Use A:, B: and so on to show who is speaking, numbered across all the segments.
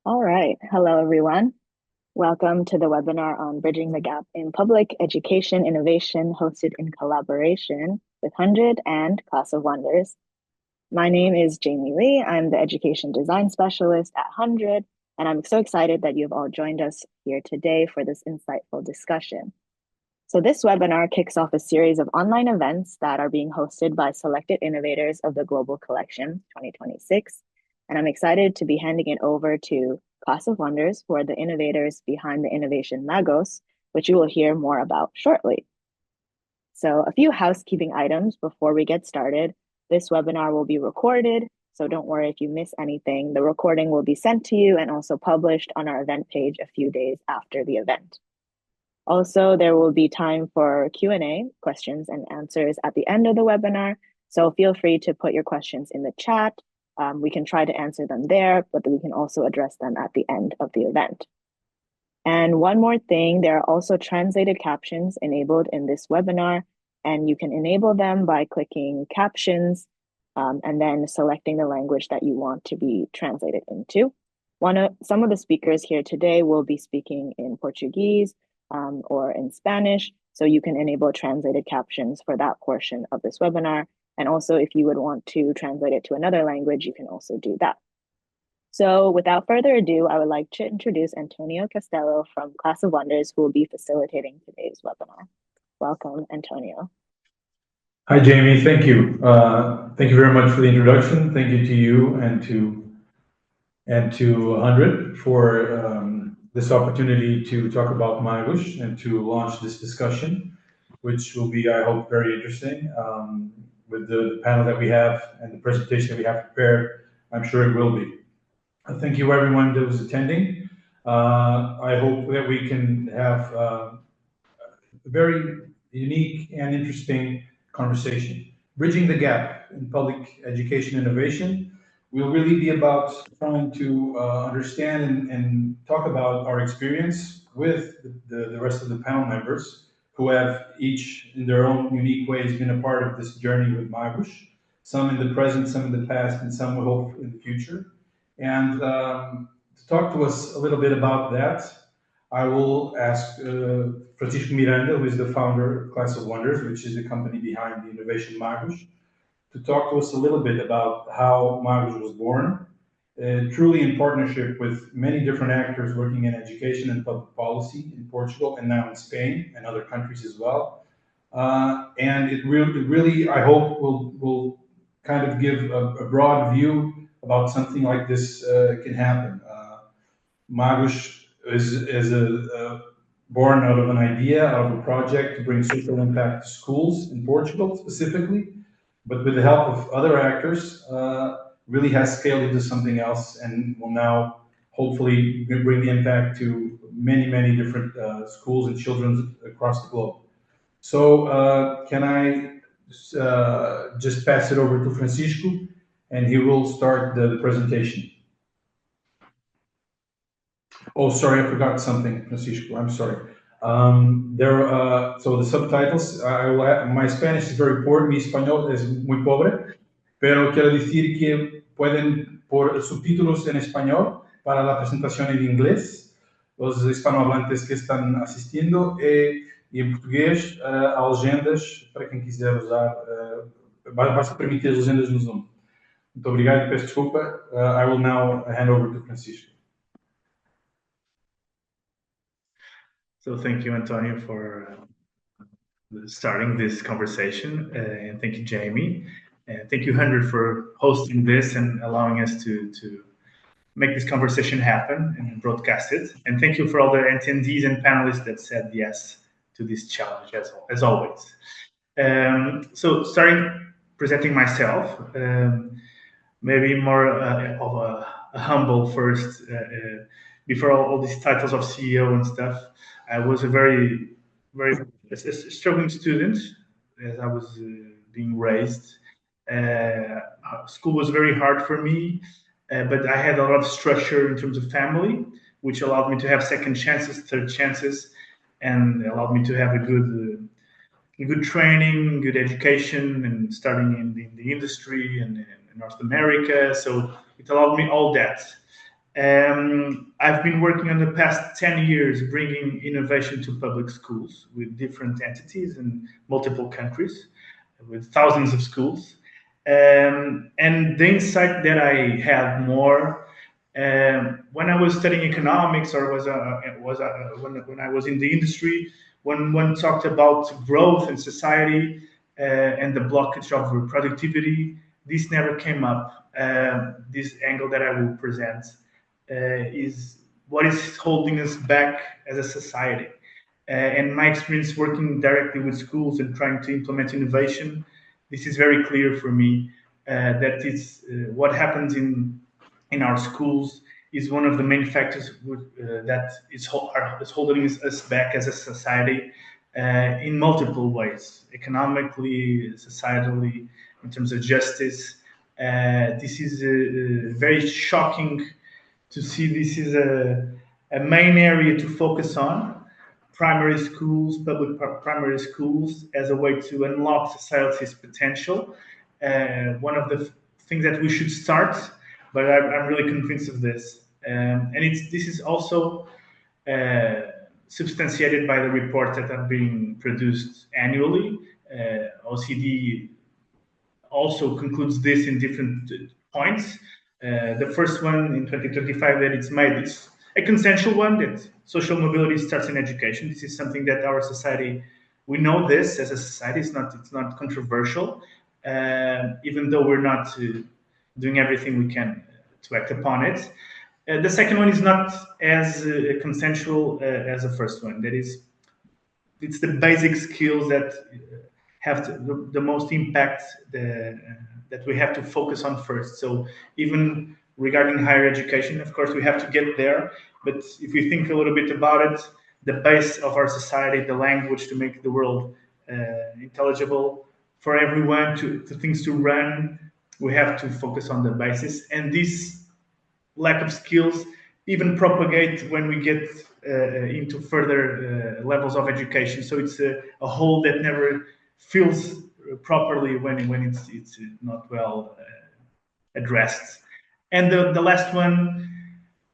A: All right. Hello, everyone. Welcome to the webinar on Bridging the Gap in Public Education Innovation, hosted in collaboration with 100 and Class of Wonders. My name is Jamie Lee. I'm the Education Design Specialist at 100, and I'm so excited that you've all joined us here today for this insightful discussion. So this webinar kicks off a series of online events that are being hosted by selected innovators of the Global Collection 2026. And I'm excited to be handing it over to Class of Wonders, who are the innovators behind the innovation Magos, which you will hear more about shortly. So a few housekeeping items before we get started. This webinar will be recorded, so don't worry if you miss anything. The recording will be sent to you and also published on our event page a few days after the event. Also, there will be time for Q&A, questions and answers at the end of the webinar. So feel free to put your questions in the chat. We can try to answer them there, but we can also address them at the end of the event. And one more thing, there are also translated captions enabled in this webinar, and you can enable them by clicking captions and then selecting the language that you want to be translated into. Some of the speakers here today will be speaking in Portuguese, or in Spanish. So you can enable translated captions for that portion of this webinar. And also, if you would want to translate it to another language, you can also do that. So without further ado, I would like to introduce Antonio Castello from Class of Wonders, who will be facilitating today's webinar. Welcome, Antonio.
B: Hi, Jamie. Thank you. Thank you very much for the introduction. Thank you to you and to 100 for this opportunity to talk about Magos and to launch this discussion, which will be, I hope, very interesting. With the panel that we have and the presentation that we have prepared, I'm sure it will be. Thank you, everyone that was attending. I hope that we can have a very unique and interesting conversation. Bridging the gap in public education innovation will really be about trying to understand and talk about our experience with the rest of the panel members who have each in their own unique ways been a part of this journey with Magos, some in the present, some in the past, and some we hope in the future. And to talk to us a little bit about that, I will ask Francisco Miranda, who is the founder of Class of Wonders, which is the company behind the innovation Magos, to talk to us a little bit about how Magos was born, truly in partnership with many different actors working in education and public policy in Portugal and now in Spain and other countries as well. And it really, I hope, will kind of give a broad view about something like this can happen. Magos is born out of an idea, out of a project to bring social impact to schools in Portugal specifically, but with the help of other actors, really has scaled into something else and will now hopefully bring the impact to many, many different schools and children across the globe. So can I just pass it over to Francisco, and he will start the presentation. Oh, sorry, I forgot something, Francisco. I'm sorry. So the subtitles, my Spanish is very poor, mi español es muy pobre, pero quiero decir que pueden por subtítulos en español para la presentación en inglés, los hispanohablantes que están asistindo, e em português, há legendas para quem quiser usar, vai-se permitir as legendas no Zoom. Muito obrigado e peço desculpa. I will now hand over to Francisco.
C: So thank you, Antonio, for starting this conversation, and thank you, Jamie, and thank you, 100, for hosting this and allowing us to make this conversation happen and broadcast it. And thank you for all the attendees and panelists that said yes to this challenge, as always. So starting presenting myself, maybe more of a humble first. Before all these titles of CEO and stuff, I was a very struggling student as I was being raised. School was very hard for me, but I had a lot of structure in terms of family, which allowed me to have second chances, third chances, and allowed me to have a good training, good education, and starting in the industry and in North America. So it allowed me all that. I've been working on the past 10 years bringing innovation to public schools with different entities in multiple countries, with thousands of schools. And the insight that I had more when I was studying economics, or when I was in the industry, when one talked about growth in society and the blockage of productivity, this never came up. This angle that I will present is what is holding us back as a society. And my experience working directly with schools and trying to implement innovation, this is very clear for me that it's what happens in our schools is one of the main factors that is holding us back as a society in multiple ways, economically, societally, in terms of justice. This is very shocking to see. This is a main area to focus on, primary schools, public primary schools, as a way to unlock society's potential. One of the things that we should start, but I'm really convinced of this. And this is also substantiated by the reports that are being produced annually. OECD also concludes this in different points. The first one in 2025 that it's a consensual one, that social mobility starts in education. This is something that our society, we know this as a society. It's not controversial, even though we're not doing everything we can to act upon it. The second one is not as consensual as the first one. That is, it's the basic skills that have the most impact that we have to focus on first. So even regarding higher education, of course, we have to get there. But if we think a little bit about it, the base of our society, the language to make the world intelligible for everyone, to things to run, we have to focus on the basis. And this lack of skills even propagate when we get into further levels of education. So it's a hole that never fills properly when it's not well addressed. And the last one,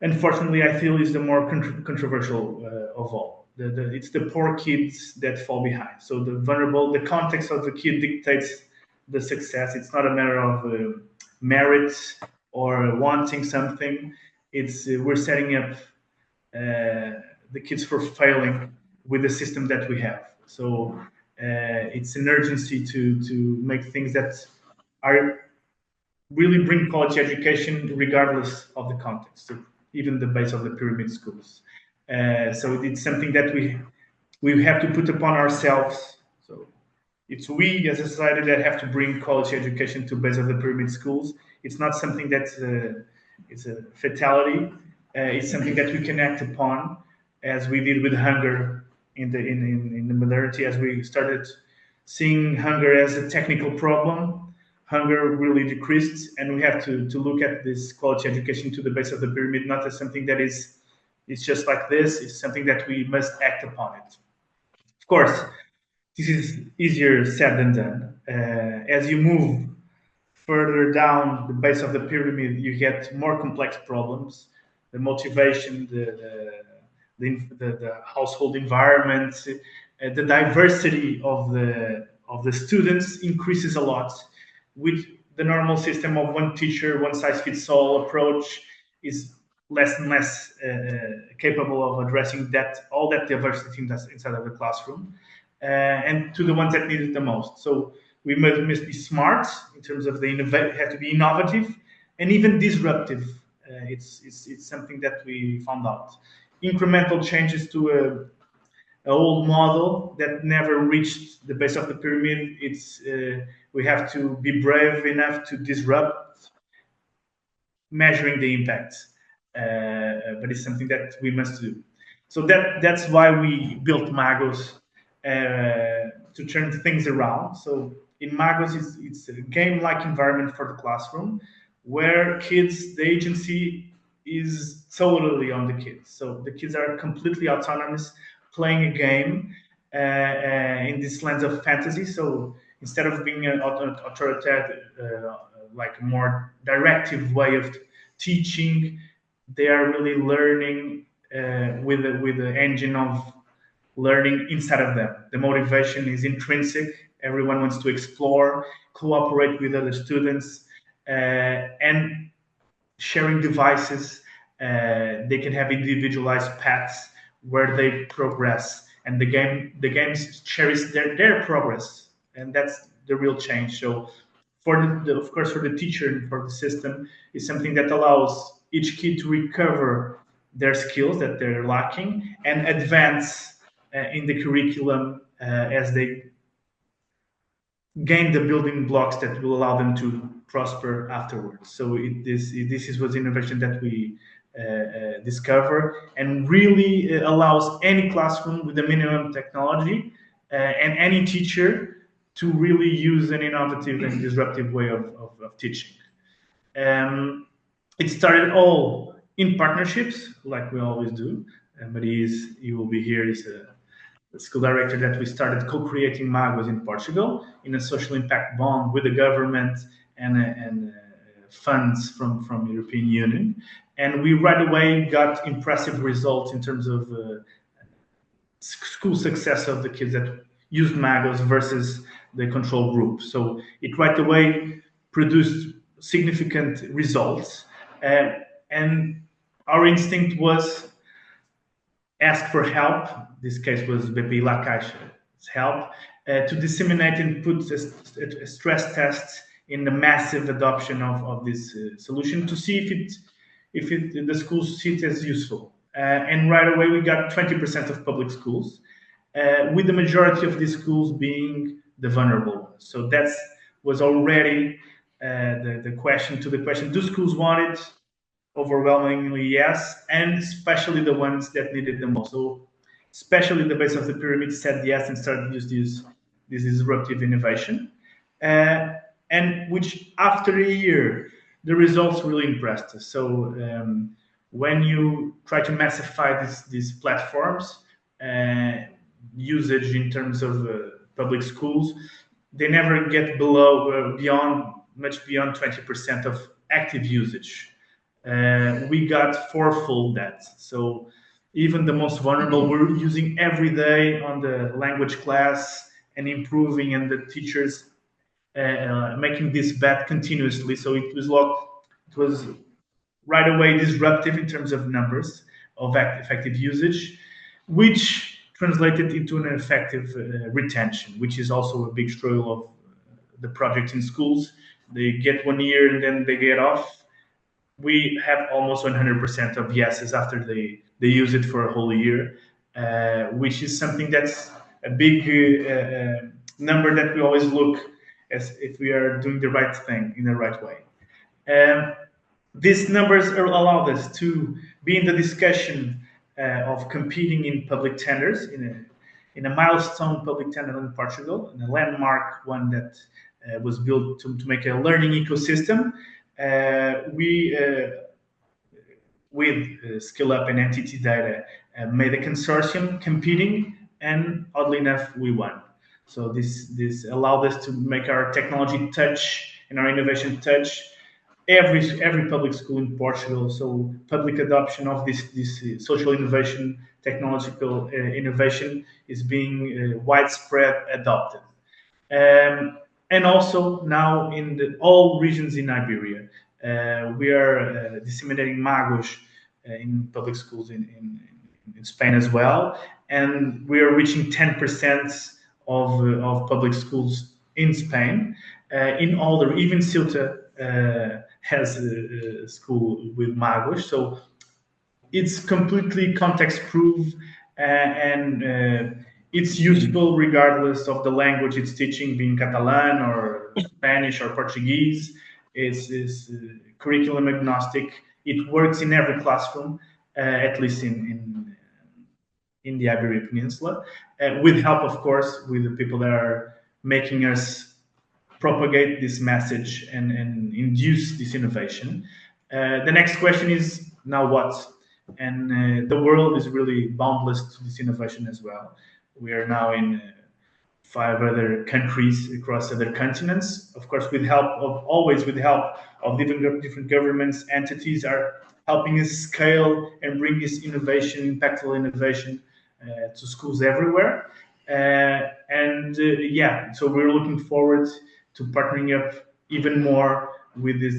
C: unfortunately, I feel is the more controversial of all. It's the poor kids that fall behind. So the context of the kid dictates the success. It's not a matter of merit or wanting something. It's we're setting up the kids for failing with the system that we have. So it's an urgency to make things that are really bring quality education regardless of the context, so even the base of the pyramid schools. So it's something that we have to put upon ourselves. So it's we as a society that have to bring quality education to base of the pyramid schools. It's not something that's it's a fatality. It's something that we can act upon, as we did with hunger in the modernity, as we started seeing hunger as a technical problem. Hunger really decreased, and we have to look at this quality education to the base of the pyramid, not as something that it's just like this. It's something that we must act upon it. Of course, this is easier said than done. As you move further down the base of the pyramid, you get more complex problems. The motivation, the household environment, the diversity of the students increases a lot. With the normal system of one teacher, one size fits all approach, is less and less capable of addressing all that diversity inside of the classroom, and to the ones that need it the most. So we must be smart in terms of have to be innovative and even disruptive. It's something that we found out. Incremental changes to an old model that never reached the base of the pyramid. We have to be brave enough to disrupt, measuring the impact. But it's something that we must do. So that's why we built Magos, to turn things around. So in Magos, it's a game-like environment for the classroom, where the agency is totally on the kids. So the kids are completely autonomous, playing a game in this lens of fantasy. So instead of being an authoritative, like a more directive way of teaching, they are really learning with the engine of learning inside of them. The motivation is intrinsic. Everyone wants to explore, cooperate with other students, and sharing devices. They can have individualized paths where they progress, and the games cherish their progress, and that's the real change. So, of course, for the teacher and for the system, is something that allows each kid to recover their skills that they're lacking and advance in the curriculum as they gain the building blocks that will allow them to prosper afterwards. So this was innovation that we discover, and really allows any classroom with the minimum technology and any teacher to really use an innovative and disruptive way of teaching. It started all in partnerships, like we always do. But he will be here. He's the school director that we started co-creating Magos in Portugal in a social impact bond with the government and funds from European Union. And we right away got impressive results in terms of school success of the kids that used Magos versus the control group. So it right away produced significant results. And our instinct was ask for help. This case was Bepi La Caixa's help to disseminate and put a stress test in the massive adoption of this solution to see if the schools see it as useful. And right away we got 20% of public schools, with the majority of these schools being the vulnerable ones. So that was already the question to the question: do schools want it? Overwhelmingly yes, and especially the ones that needed the most. So especially the base of the pyramid said yes and started to use this disruptive innovation, and which after a year the results really impressed us. So when you try to massify these platforms, usage in terms of public schools, they never get much beyond 20% of active usage. We got fourfold that. So even the most vulnerable, we're using every day on the language class and improving, and the teachers making this bet continuously. So it was right away disruptive in terms of numbers of effective usage, which translated into an effective retention, which is also a big struggle of the project in schools. They get 1 year and then they get off. We have almost 100% of yeses after they use it for a whole year, which is something that's a big number that we always look as if we are doing the right thing in the right way. These numbers allowed us to be in the discussion of competing in public tenders in a milestone public tender in Portugal, and a landmark one that was built to make a learning ecosystem. We, with C.E.I.P and NTT Data, made a consortium competing, and oddly enough, we won. So this allowed us to make our technology touch and our innovation touch every public school in Portugal. So public adoption of this social innovation, technological innovation is being widespread adopted. And also now in all regions in Iberia, we are disseminating Magos in public schools in Spain as well, and we are reaching 10% of public schools in Spain. Even Ceuta has a school with Magos, so it's completely context-proof, and it's useful regardless of the language it's teaching, being Catalan or Spanish or Portuguese. It's curriculum agnostic. It works in every classroom, at least in the Iberian Peninsula, with help, of course, with the people that are making us propagate this message and induce this innovation. The next question is, now what? And the world is really boundless to this innovation as well. We are now in 5 other countries across other continents, of course, always with help of different governments, entities are helping us scale and bring this innovation, impactful innovation to schools everywhere. Yeah, so we're looking forward to partnering up even more with the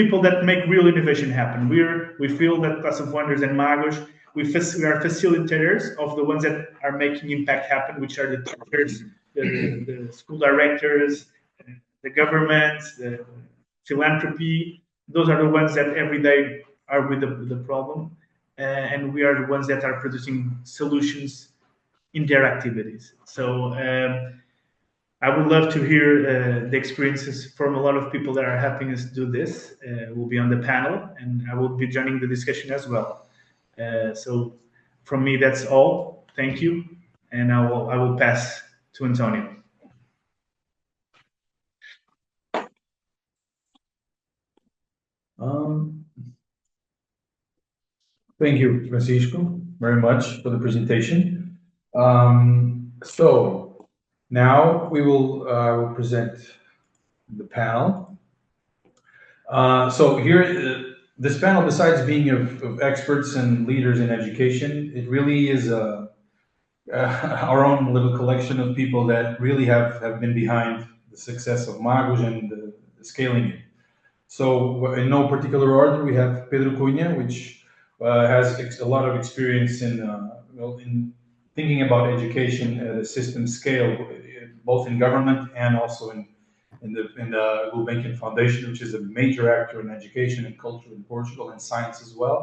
C: people that make real innovation happen. We feel that Class of Wonders and Magos, we are facilitators of the ones that are making impact happen, which are the teachers, the school directors, the government, the philanthropy. Those are the ones that every day are with the problem, and we are the ones that are producing solutions in their activities. So I would love to hear the experiences from a lot of people that are helping us do this. Will be on the panel, and I will be joining the discussion as well. So from me, that's all. Thank you, and I will pass to Antonio.
B: Thank you, Francisco, very much for the presentation. So now we will present the panel. So here, this panel, besides being of experts and leaders in education, it really is our own little collection of people that really have been behind the success of Magos and the scaling it. So in no particular order, we have Pedro Cunha, which has a lot of experience in thinking about education at a system scale, both in government and also in the Gulbenkian Foundation, which is a major actor in education and culture in Portugal and science as well.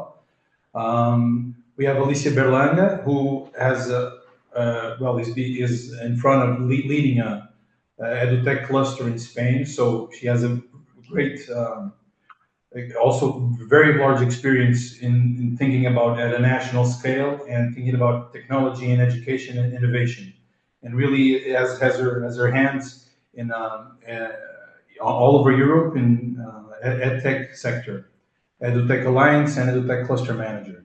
B: We have Alicia Berlanga, who has is in front of leading a Edutech cluster in Spain. So she has a great, also very large experience in thinking about at a national scale and thinking about technology and education and innovation, and really has her hands in all over Europe in EdTech sector, Edutech Alliance and Edutech Cluster Manager.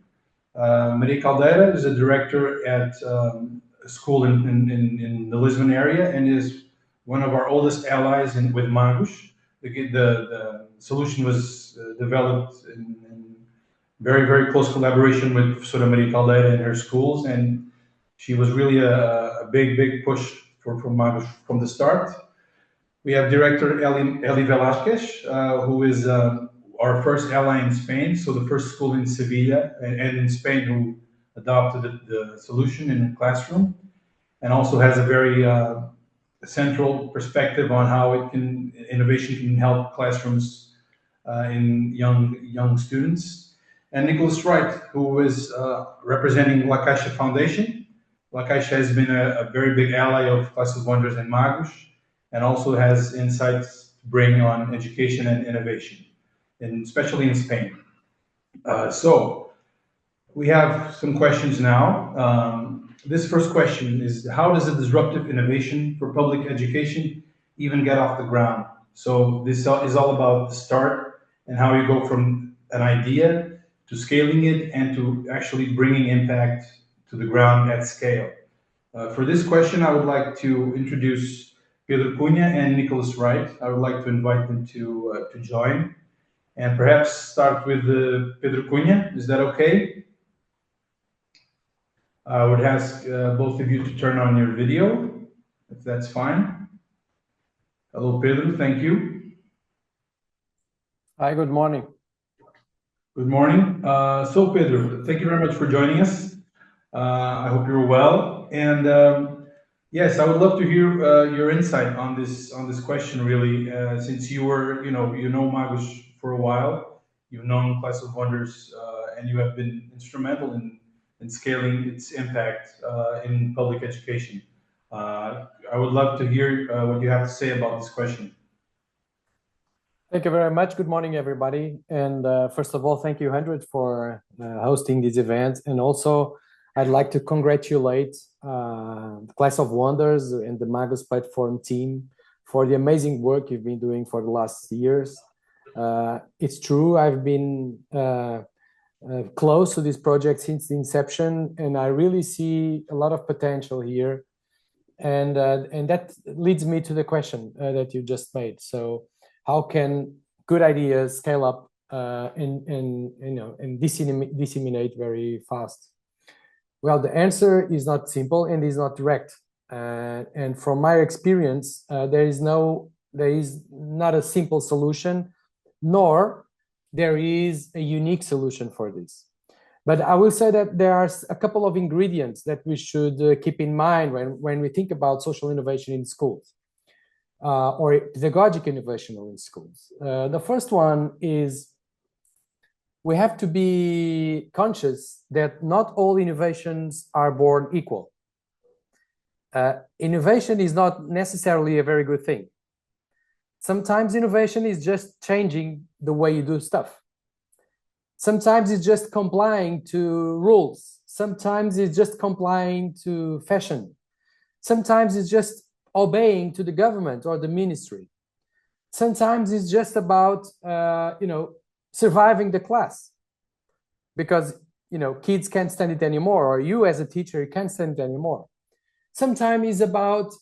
B: Maria Caldeira is a director at a school in the Lisbon area and is one of our oldest allies with Magos. The solution was developed in very, very close collaboration with Maria Caldeira and her schools, and she was really a big push for Magos from the start. We have Director Eli Velásquez, who is our first ally in Spain, so the first school in Sevilla and in Spain who adopted the solution in the classroom, and also has a very central perspective on how innovation can help classrooms in young students. And Nicholas Wright, who is representing La Caixa Foundation. La Caixa has been a very big ally of Class of Wonders and Magos, and also has insights to bring on education and innovation, and especially in Spain. So we have some questions now. This first question is, how does a disruptive innovation for public education even get off the ground? So this is all about the start and how you go from an idea to scaling it and to actually bringing impact to the ground at scale. For this question, I would like to introduce Pedro Cunha and Nicholas Wright. I would like to invite them to join, and perhaps start with Pedro Cunha. Is that okay? I would ask both of you to turn on your video, if that's fine. Hello, Pedro. Thank you.
D: Hi, good morning.
B: Good morning. So, Pedro, thank you very much for joining us. I hope you're well. And yes, I would love to hear your insight on this question, really, since you know Magos for a while. You've known Class of Wonders, and you have been instrumental in scaling its impact in public education. I would love to hear what you have to say about this question.
D: Thank you very much. Good morning, everybody. And first of all, thank you, 100, for hosting this event. And also, I'd like to congratulate the Class of Wonders and the Magos platform team for the amazing work you've been doing for the last years. It's true, I've been close to this project since the inception, and I really see a lot of potential here. And that leads me to the question that you just made. So how can good ideas scale up and disseminate very fast? Well, the answer is not simple and is not direct. And from my experience, there is not a simple solution, nor there is a unique solution for this. But I will say that there are a couple of ingredients that we should keep in mind when we think about social innovation in schools or pedagogic innovation in schools. The first one is we have to be conscious that not all innovations are born equal. Innovation is not necessarily a very good thing. Sometimes innovation is just changing the way you do stuff. Sometimes it's just complying to rules. Sometimes it's just complying to fashion. Sometimes it's just obeying to the government or the ministry. Sometimes it's just about, surviving the class because, kids can't stand it anymore, or you as a teacher can't stand it anymore. Sometimes it's about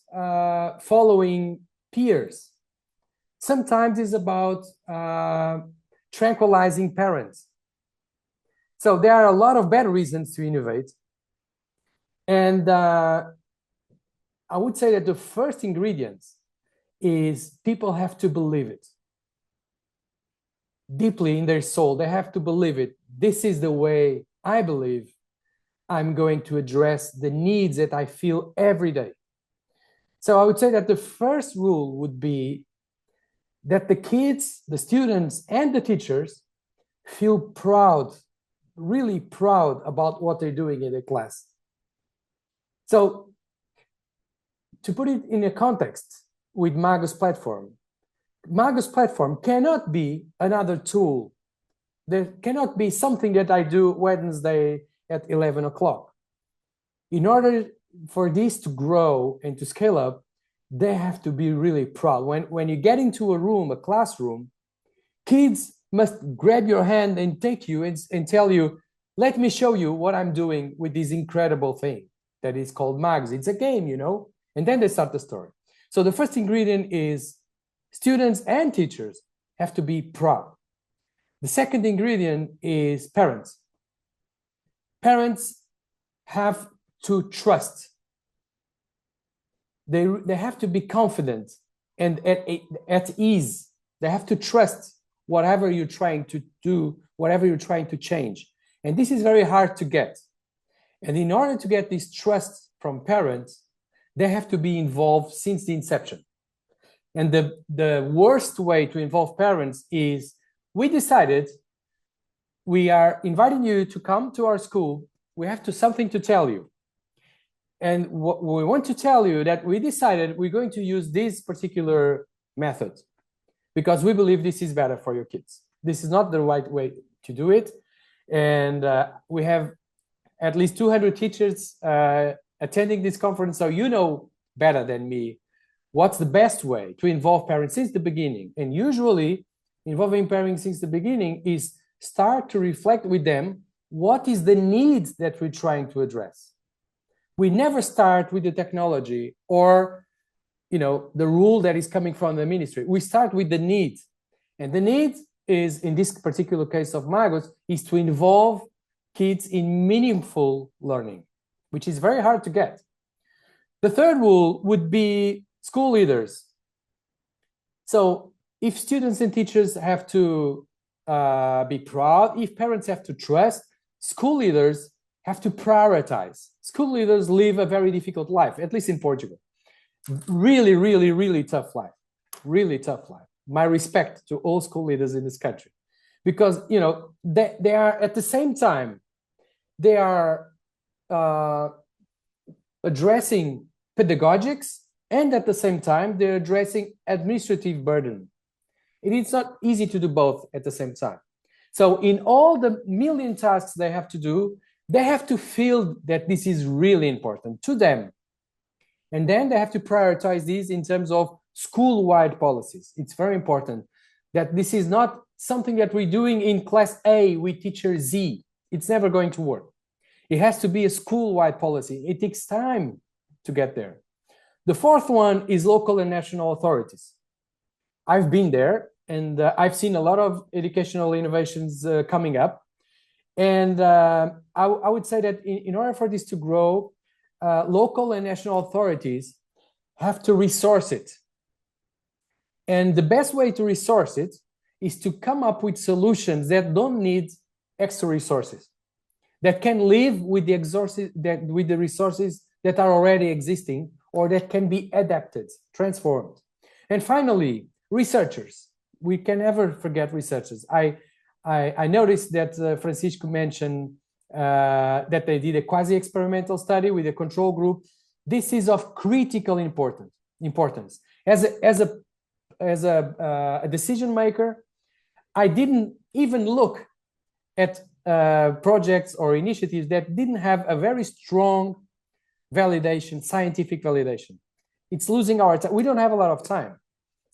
D: following peers. Sometimes it's about tranquilizing parents. So there are a lot of bad reasons to innovate. And I would say that the first ingredient is people have to believe it. Deeply in their soul, they have to believe it. This is the way I believe I'm going to address the needs that I feel every day. So I would say that the first rule would be that the kids, the students, and the teachers feel proud, really proud about what they're doing in the class. So to put it in a context with Magos platform cannot be another tool. There cannot be something that I do Wednesday at 11 o'clock. In order for this to grow and to scale up, they have to be really proud. When you get into a room, a classroom, kids must grab your hand and take you and tell you, let me show you what I'm doing with this incredible thing that is called Mags. It's a game, and then they start the story. So the first ingredient is students and teachers have to be proud. The second ingredient is parents. Parents have to trust. They have to be confident and at ease. They have to trust whatever you're trying to do, whatever you're trying to change. And this is very hard to get. And in order to get this trust from parents, they have to be involved since the inception. And the worst way to involve parents is we decided we are inviting you to come to our school. We have something to tell you. And what we want to tell you that we decided we're going to use this particular method because we believe this is better for your kids. This is not the right way to do it. And we have at least 200 teachers attending this conference. So you know better than me what's the best way to involve parents since the beginning. And usually involving parents since the beginning is start to reflect with them what is the need that we're trying to address. We never start with the technology or the rule that is coming from the ministry. We start with the need. And the need is, in this particular case of Magos, is to involve kids in meaningful learning, which is very hard to get. The third rule would be school leaders. So if students and teachers have to be proud, if parents have to trust, school leaders have to prioritize. School leaders live a very difficult life, at least in Portugal. Really, really, really tough life. Really tough life. My respect to all school leaders in this country. Because, they are, at the same time, they are addressing pedagogics, and at the same time, they're addressing administrative burden. It is not easy to do both at the same time. So in all the million tasks they have to do, they have to feel that this is really important to them. And then they have to prioritize these in terms of school-wide policies. It's very important that this is not something that we're doing in class A with teacher Z. It's never going to work. It has to be a school-wide policy. It takes time to get there. The fourth one is local and national authorities. I've been there, and I've seen a lot of educational innovations coming up. And I would say that in order for this to grow, local and national authorities have to resource it. And the best way to resource it is to come up with solutions that don't need extra resources, that can live with the resources that are already existing, or that can be adapted, transformed. And finally, researchers. We can never forget researchers. I noticed that Francisco mentioned that they did a quasi-experimental study with a control group. This is of critical importance. As a decision maker, I didn't even look at projects or initiatives that didn't have a very strong validation, scientific validation. It's losing our time. We don't have a lot of time.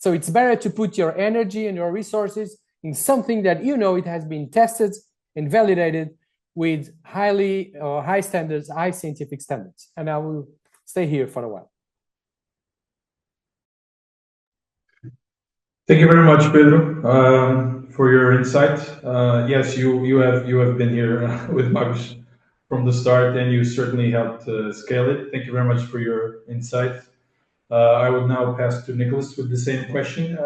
D: So it's better to put your energy and your resources in something that you know it has been tested and validated with high standards, high scientific standards. And I will stay here for a while.
B: Thank you very much, Pedro, for your insight. Yes, you have been here with Magus from the start, and you certainly helped scale it. Thank you very much for your insight. I would now pass to Nicholas with the same question.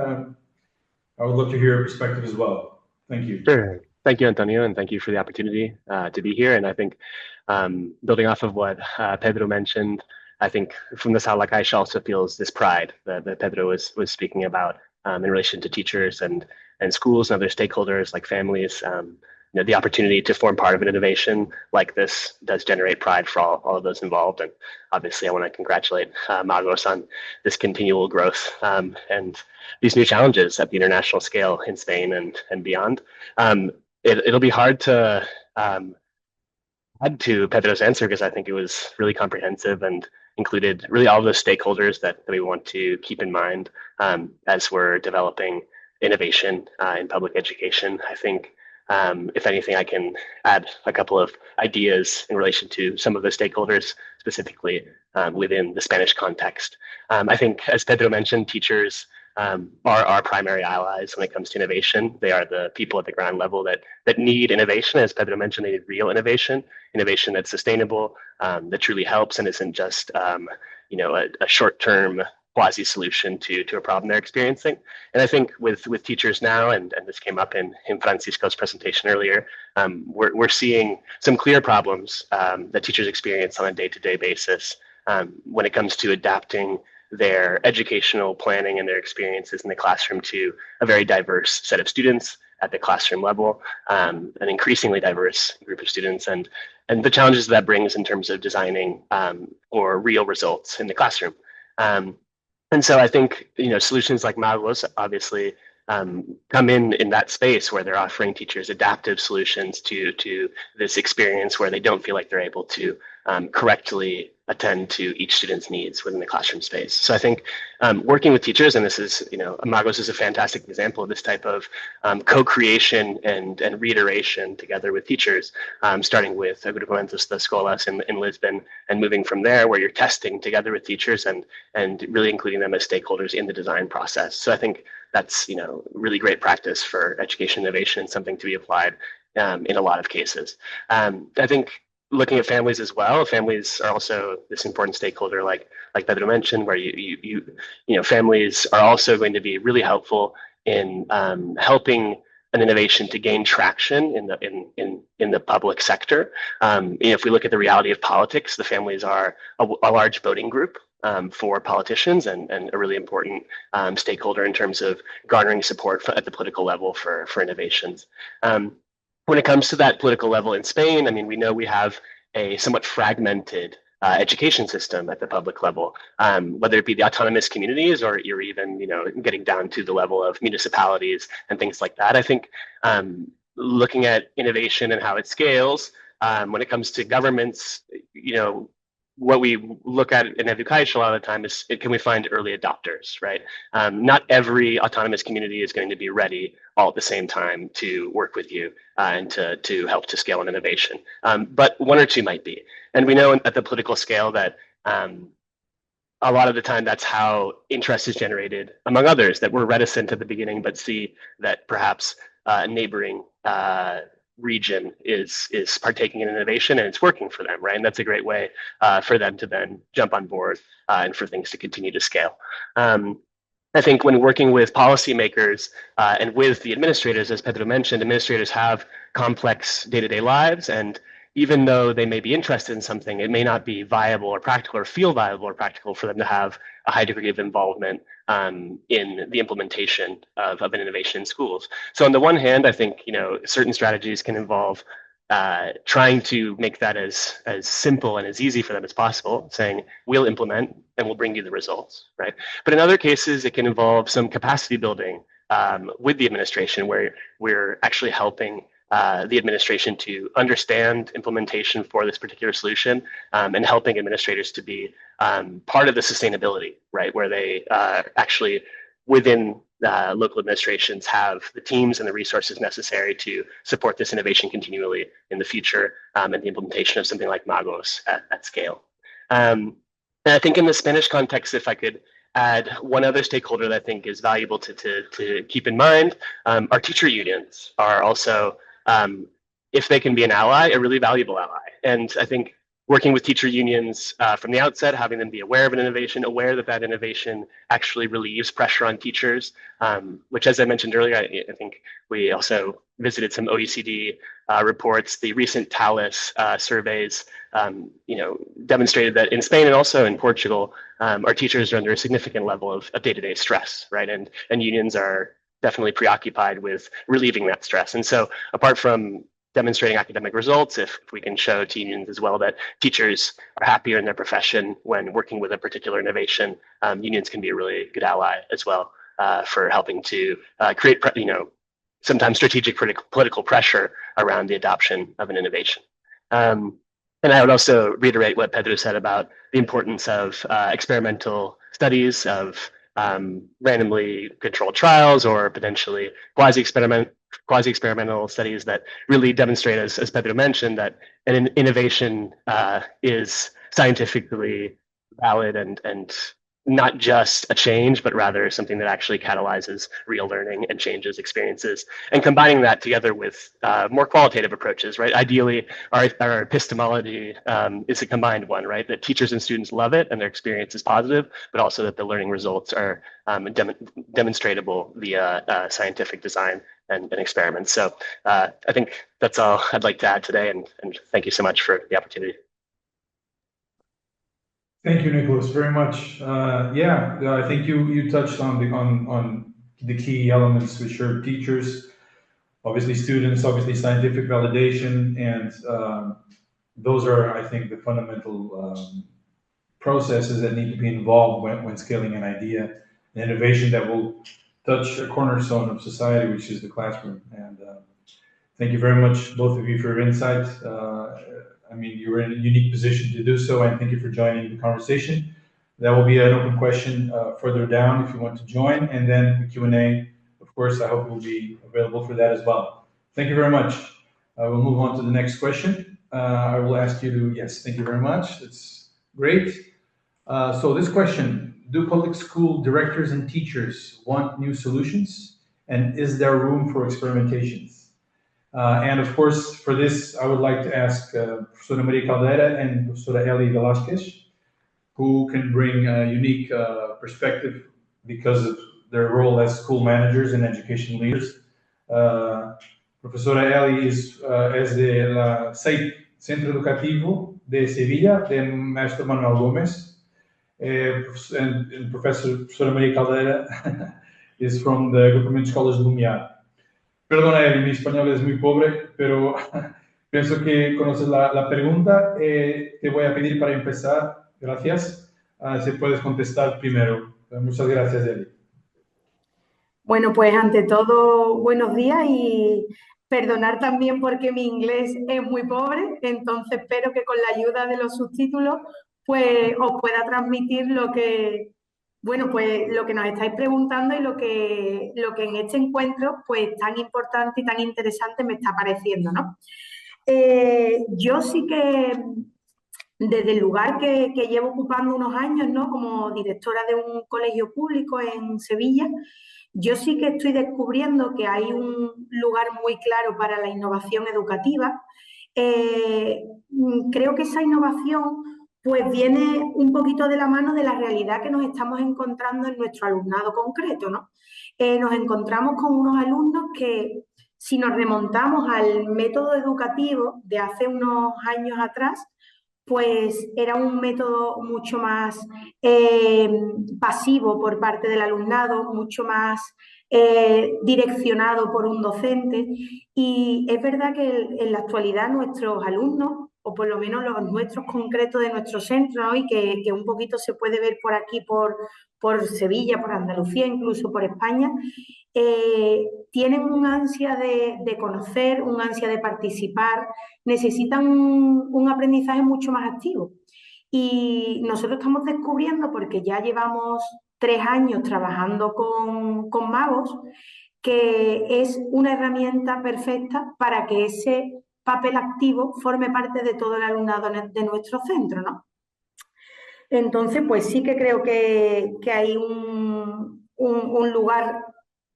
B: I would love to hear your perspective as well. Thank you.
E: Sure. Thank you, Antonio, and thank you for the opportunity to be here. And I think building off of what Pedro mentioned, I think from the Salacaixa also feels this pride that Pedro was speaking about in relation to teachers and schools and other stakeholders like families. The opportunity to form part of an innovation like this does generate pride for all of those involved. And obviously, I want to congratulate Marmolejo on this continual growth and these new challenges at the international scale in Spain and beyond. It'll be hard to add to Pedro's answer because I think it was really comprehensive and included really all of those stakeholders that we want to keep in mind as we're developing innovation in public education. I think if anything, I can add a couple of ideas in relation to some of the stakeholders, specifically within the Spanish context. I think, as Pedro mentioned, teachers are our primary allies when it comes to innovation. They are the people at the ground level that need innovation. As Pedro mentioned, they need real innovation that's sustainable, that truly helps and isn't just a short-term quasi solution to a problem they're experiencing. And I think with teachers now, and this came up in Francisco's presentation earlier, we're seeing some clear problems that teachers experience on a day-to-day basis when it comes to adapting their educational planning and their experiences in the classroom to a very diverse set of students at the classroom level, an increasingly diverse group of students, and the challenges that brings in terms of designing or real results in the classroom. And so I think solutions like Manuel obviously come in that space where they're offering teachers adaptive solutions to this experience where they don't feel like they're able to correctly attend to each student's needs within the classroom space. So I think working with teachers, and this is, Magos is a fantastic example of this type of co-creation and reiteration together with teachers, starting with Agrupamento de Escolas in Lisbon and moving from there where you're testing together with teachers and really including them as stakeholders in the design process. So I think that's, really great practice for education innovation and something to be applied in a lot of cases. I think looking at families as well, families are also this important stakeholder, like Pedro mentioned, where families are also going to be really helpful in helping an innovation to gain traction in the public sector. If we look at the reality of politics, the families are a large voting group for politicians and a really important stakeholder in terms of garnering support at the political level for innovations. When it comes to that political level in Spain, we know we have a somewhat fragmented education system at the public level, whether it be the autonomous communities or you're even, getting down to the level of municipalities and things like that. I think looking at innovation and how it scales, when it comes to governments, what we look at in Education a lot of the time is can we find early adopters, right? Not every autonomous community is going to be ready all at the same time to work with you and to help to scale an innovation. But one or two might be. And we know at the political scale that a lot of the time that's how interest is generated among others that were reticent at the beginning, but see that perhaps a neighboring region is partaking in innovation and it's working for them, right? And that's a great way for them to then jump on board and for things to continue to scale. I think when working with policymakers and with the administrators, as Pedro mentioned, administrators have complex day-to-day lives, and even though they may be interested in something, it may not be viable or practical or feel viable or practical for them to have a high degree of involvement in the implementation of an innovation in schools. So on the one hand, I think certain strategies can involve trying to make that as simple and as easy for them as possible, saying we'll implement and we'll bring you the results, right? But in other cases, it can involve some capacity building with the administration, where we're actually helping the administration to understand implementation for this particular solution and helping administrators to be part of the sustainability, right? Where they actually within local administrations have the teams and the resources necessary to support this innovation continually in the future and the implementation of something like Magos at scale. And I think in the Spanish context, if I could add one other stakeholder that I think is valuable to keep in mind, our teacher unions are also, if they can be an ally, a really valuable ally. And I think working with teacher unions from the outset, having them be aware of an innovation, aware that that innovation actually relieves pressure on teachers, which, as I mentioned earlier, I think we also visited some OECD reports. The recent TALIS surveys, demonstrated that in Spain and also in Portugal, our teachers are under a significant level of day-to-day stress, right? And unions are definitely preoccupied with relieving that stress. And so apart from demonstrating academic results, if we can show to unions as well that teachers are happier in their profession when working with a particular innovation, unions can be a really good ally as well for helping to create, sometimes strategic political pressure around the adoption of an innovation. And I would also reiterate what Pedro said about the importance of experimental studies, of randomly controlled trials, or potentially quasi-experimental studies that really demonstrate, as Pedro mentioned, that an innovation is scientifically valid and not just a change, but rather something that actually catalyzes real learning and changes experiences. And combining that together with more qualitative approaches, right? Ideally, our epistemology is a combined one, right? That teachers and students love it and their experience is positive, but also that the learning results are demonstratable via scientific design and experiments. So I think that's all I'd like to add today, and thank you so much for the opportunity.
B: Thank you, Nicholas, very much. I think you touched on the key elements, which are teachers, obviously students, obviously scientific validation, and those are, I think, the fundamental processes that need to be involved when scaling an idea, an innovation that will touch a cornerstone of society, which is the classroom. And thank you very much, both of you, for your insight. You're in a unique position to do so, and thank you for joining the conversation. There will be an open question further down if you want to join, and then the Q&A, of course, I hope will be available for that as well. Thank you very much. We'll move on to the next question. I will ask you to, yes, thank you very much. That's great. So this question, do public school directors and teachers want new solutions? And is there room for experimentations? And of course, for this, I would like to ask Professora Maria Caldeira and Professora Velásquez, who can bring a unique perspective because of their role as school managers and education leaders. Professora Eli is de la C.E.I.P, Centro Educativo de Sevilla, de Maestro Manuel Gómez. And Professora Maria Caldeira is from the Agrupamento Escolas de Lumiar. Perdona, Eli, mi español es muy pobre, pero pienso que conoces la pregunta. Te voy a pedir para empezar, gracias, si puedes contestar primero. Muchas gracias, Eli.
F: Bueno, pues ante todo, buenos días y perdonar también porque mi inglés es muy pobre, entonces espero que con la ayuda de los subtítulos pues os pueda transmitir lo que nos estáis preguntando y lo que en este encuentro pues tan importante y tan interesante me está pareciendo, ¿no? Yo sí que desde el lugar que llevo ocupando unos años, ¿no? Como directora de un colegio público en Sevilla, yo sí que estoy descubriendo que hay un lugar muy claro para la innovación educativa. Creo que esa innovación pues viene un poquito de la mano de la realidad que nos estamos encontrando en nuestro alumnado concreto, ¿no? Nos encontramos con unos alumnos que, si nos remontamos al método educativo de hace unos años atrás, pues era un método mucho más pasivo por parte del alumnado, mucho más direccionado por un docente. Y es verdad que en la actualidad nuestros alumnos, o por lo menos los nuestros concretos de nuestro centro, ¿no? Y que un poquito se puede ver por aquí, por Sevilla, por Andalucía, incluso por España, tienen un ansia de conocer, un ansia de participar, necesitan un aprendizaje mucho más activo. Y nosotros estamos descubriendo, porque ya llevamos 3 años trabajando con magos, que es una herramienta perfecta para que ese papel activo forme parte de todo el alumnado de nuestro centro, ¿no? Entonces, pues sí que creo que hay un lugar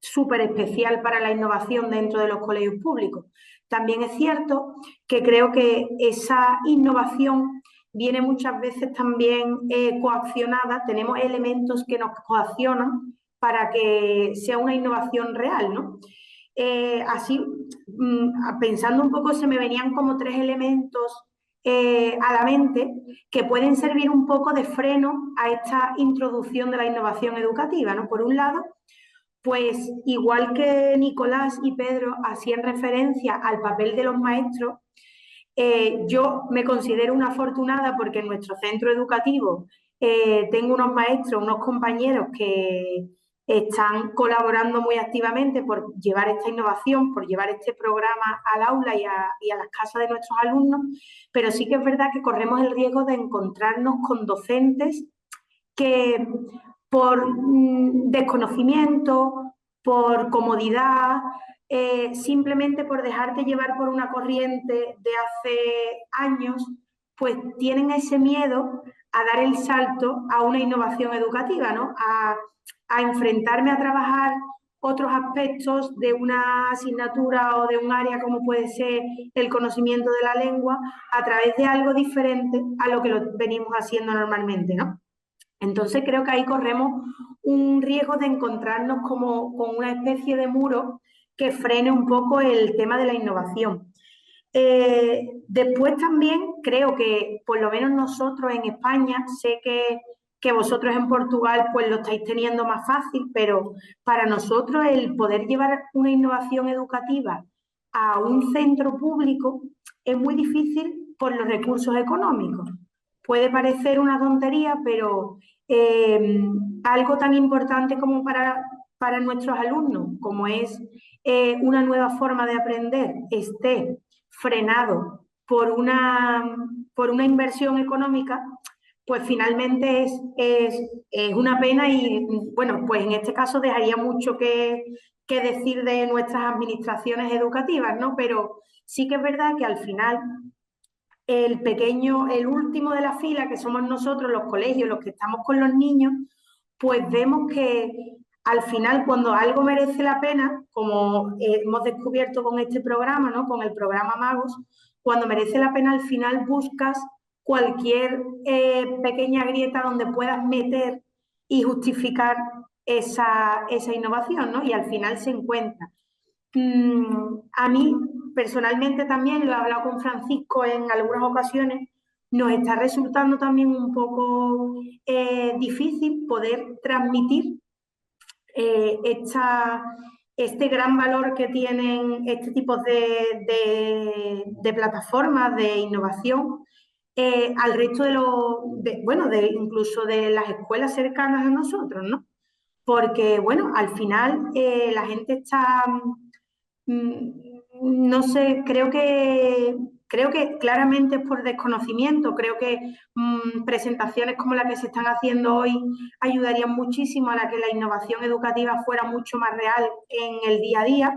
F: súper especial para la innovación dentro de los colegios públicos. También es cierto que creo que esa innovación viene muchas veces también coaccionada, tenemos elementos que nos coaccionan para que sea una innovación real, ¿no? Así, pensando un poco, se me venían como 3 elementos a la mente que pueden servir un poco de freno a esta introducción de la innovación educativa, ¿no? Por un lado, pues igual que Nicolás y Pedro hacían referencia al papel de los maestros, yo me considero una afortunada porque en nuestro centro educativo tengo unos maestros, unos compañeros que están colaborando muy activamente por llevar esta innovación, por llevar este programa al aula y a las casas de nuestros alumnos, pero sí que es verdad que corremos el riesgo de encontrarnos con docentes que por desconocimiento, por comodidad, simplemente por dejarte llevar por una corriente de hace años, pues tienen ese miedo a dar el salto a una innovación educativa, ¿no? A enfrentarme a trabajar otros aspectos de una asignatura o de un área como puede ser el conocimiento de la lengua a través de algo diferente a lo que lo venimos haciendo normalmente, ¿no? Entonces creo que ahí corremos un riesgo de encontrarnos como con una especie de muro que frene un poco el tema de la innovación. Después también creo que por lo menos nosotros en España, sé que vosotros en Portugal pues lo estáis teniendo más fácil, pero para nosotros el poder llevar una innovación educativa a un centro público es muy difícil por los recursos económicos. Puede parecer una tontería, pero algo tan importante como para nuestros alumnos, como es una nueva forma de aprender, esté frenado por una inversión económica, pues finalmente es una pena y, bueno, pues en este caso dejaría mucho que decir de nuestras administraciones educativas, ¿no? Pero sí que es verdad que al final el último de la fila, que somos nosotros, los colegios, los que estamos con los niños, pues vemos que al final cuando algo merece la pena, como hemos descubierto con este programa, ¿no? Con el programa Magos, cuando merece la pena al final buscas cualquier pequeña grieta donde puedas meter y justificar esa innovación, ¿no? Y al final se encuentra. A mí, personalmente también, lo he hablado con Francisco en algunas ocasiones, nos está resultando también un poco difícil poder transmitir este gran valor que tienen este tipo de plataformas de innovación al resto incluso de las escuelas cercanas a nosotros, ¿no? Porque, bueno, al final la gente está... No sé, creo que claramente es por desconocimiento. Creo que presentaciones como la que se están haciendo hoy ayudarían muchísimo a la que la innovación educativa fuera mucho más real en el día a día.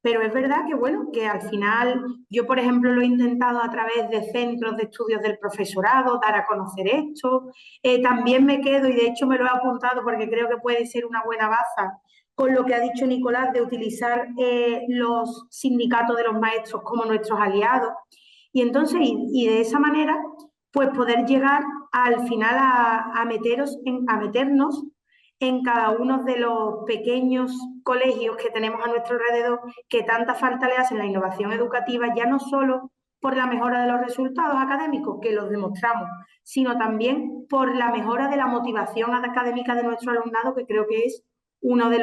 F: Pero es verdad que, bueno, que al final yo, por ejemplo, lo he intentado a través de centros de estudios del profesorado, dar a conocer esto. También me quedo, y de hecho me lo he apuntado porque creo que puede ser una buena baza, con lo que ha dicho Nicolás de utilizar los sindicatos de los maestros como nuestros aliados. Y entonces, y de esa manera, pues poder llegar al final a meternos en cada uno de los pequeños colegios que tenemos a nuestro alrededor que tanta falta le hacen la innovación educativa, ya no solo por la mejora de los resultados académicos, que los demostramos, sino también por la mejora de la motivación académica de nuestro alumnado, que creo que es uno de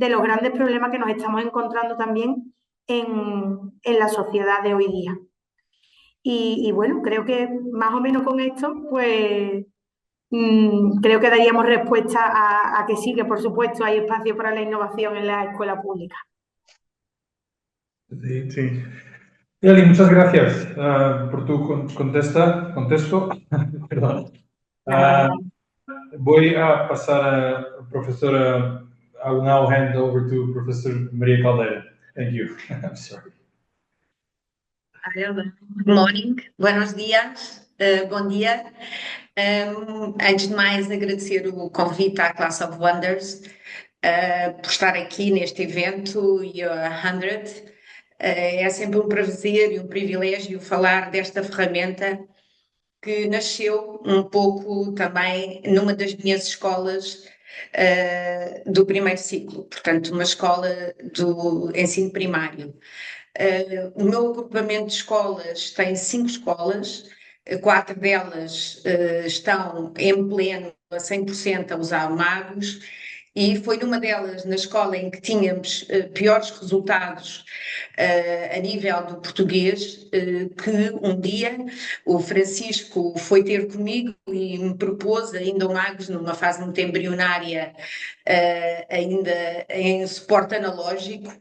F: los grandes problemas que nos estamos encontrando también en la sociedad de hoy día. Y bueno, creo que más o menos con esto, pues creo que daríamos respuesta a que sí, que por supuesto hay espacio para la innovación en la escuela pública.
B: Sí, sí. Eli, muchas gracias por tu contesto. Perdón. Voy a pasar a profesora. I will now hand over to Professor Maria Caldeira. Thank you. I'm sorry.
G: Good morning, buenos dias, bom dia. Antes de mais, agradecer o convite à Class of Wonders por estar aqui neste evento, Year 100. É sempre um prazer e um privilégio falar desta ferramenta que nasceu um pouco também numa das minhas escolas do primeiro ciclo, portanto, uma escola do ensino primário. O meu agrupamento de escolas tem 5 escolas, 4 delas estão em pleno a 100% a usar magos, e foi numa delas, na escola em que tínhamos piores resultados a nível do português, que um dia o Francisco foi ter comigo e me propôs, ainda o magos numa fase muito embrionária, ainda em suporte analógico,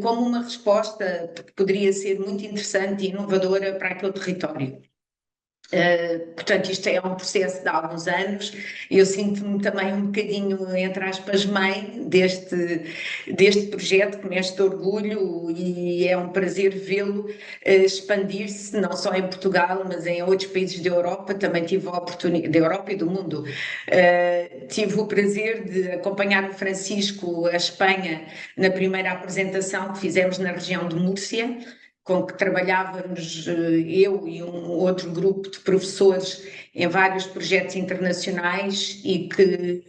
G: como uma resposta que poderia ser muito interessante e inovadora para aquele território. Portanto, isto é um processo de alguns anos. Eu sinto-me também um bocadinho, entre aspas, mãe deste projeto, que me enche de orgulho, e é um prazer vê-lo expandir-se, não só em Portugal, mas em outros países da Europa. Também tive a oportunidade, da Europa e do mundo, tive o prazer de acompanhar o Francisco à Espanha na primeira apresentação que fizemos na região de Múrcia, com que trabalhávamos eu e um outro grupo de professores em vários projetos internacionais, e que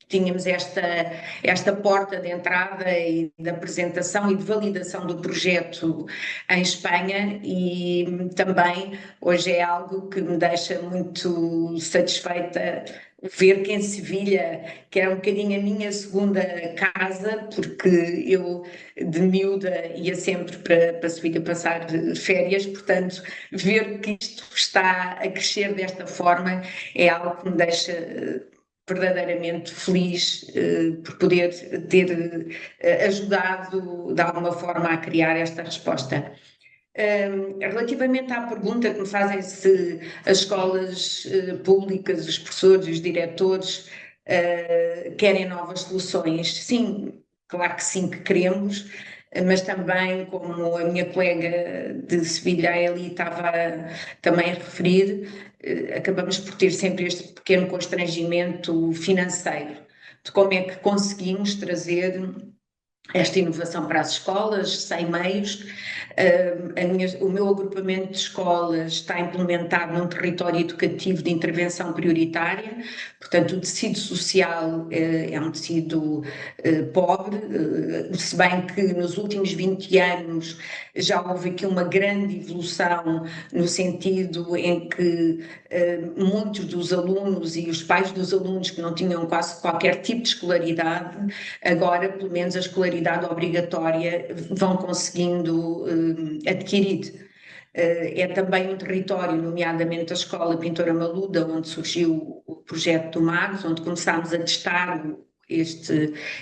G: tínhamos esta porta de entrada e de apresentação e de validação do projeto em Espanha. E também hoje é algo que me deixa muito satisfeita ver que em Sevilha, que era um bocadinho a minha segunda casa, porque eu de miúda ia sempre para Sevilha passar férias, portanto, ver que isto está a crescer desta forma é algo que me deixa verdadeiramente feliz por poder ter ajudado de alguma forma a criar esta resposta. Relativamente à pergunta que me fazem se as escolas públicas, os professores, os diretores querem novas soluções, sim, claro que sim, que queremos, mas também, como a minha colega de Sevilha, a Eli, estava também a referir, acabamos por ter sempre este pequeno constrangimento financeiro de como é que conseguimos trazer esta inovação para as escolas, sem meios. O meu agrupamento de escolas está implementado num território educativo de intervenção prioritária, portanto o tecido social é um tecido pobre, se bem que nos últimos 20 anos já houve aqui uma grande evolução, no sentido em que muitos dos alunos e os pais dos alunos que não tinham quase qualquer tipo de escolaridade, agora pelo menos a escolaridade obrigatória vão conseguindo adquirir. É também um território, nomeadamente a Escola Pintora Maluda, onde surgiu o projeto do Magos, onde começámos a testar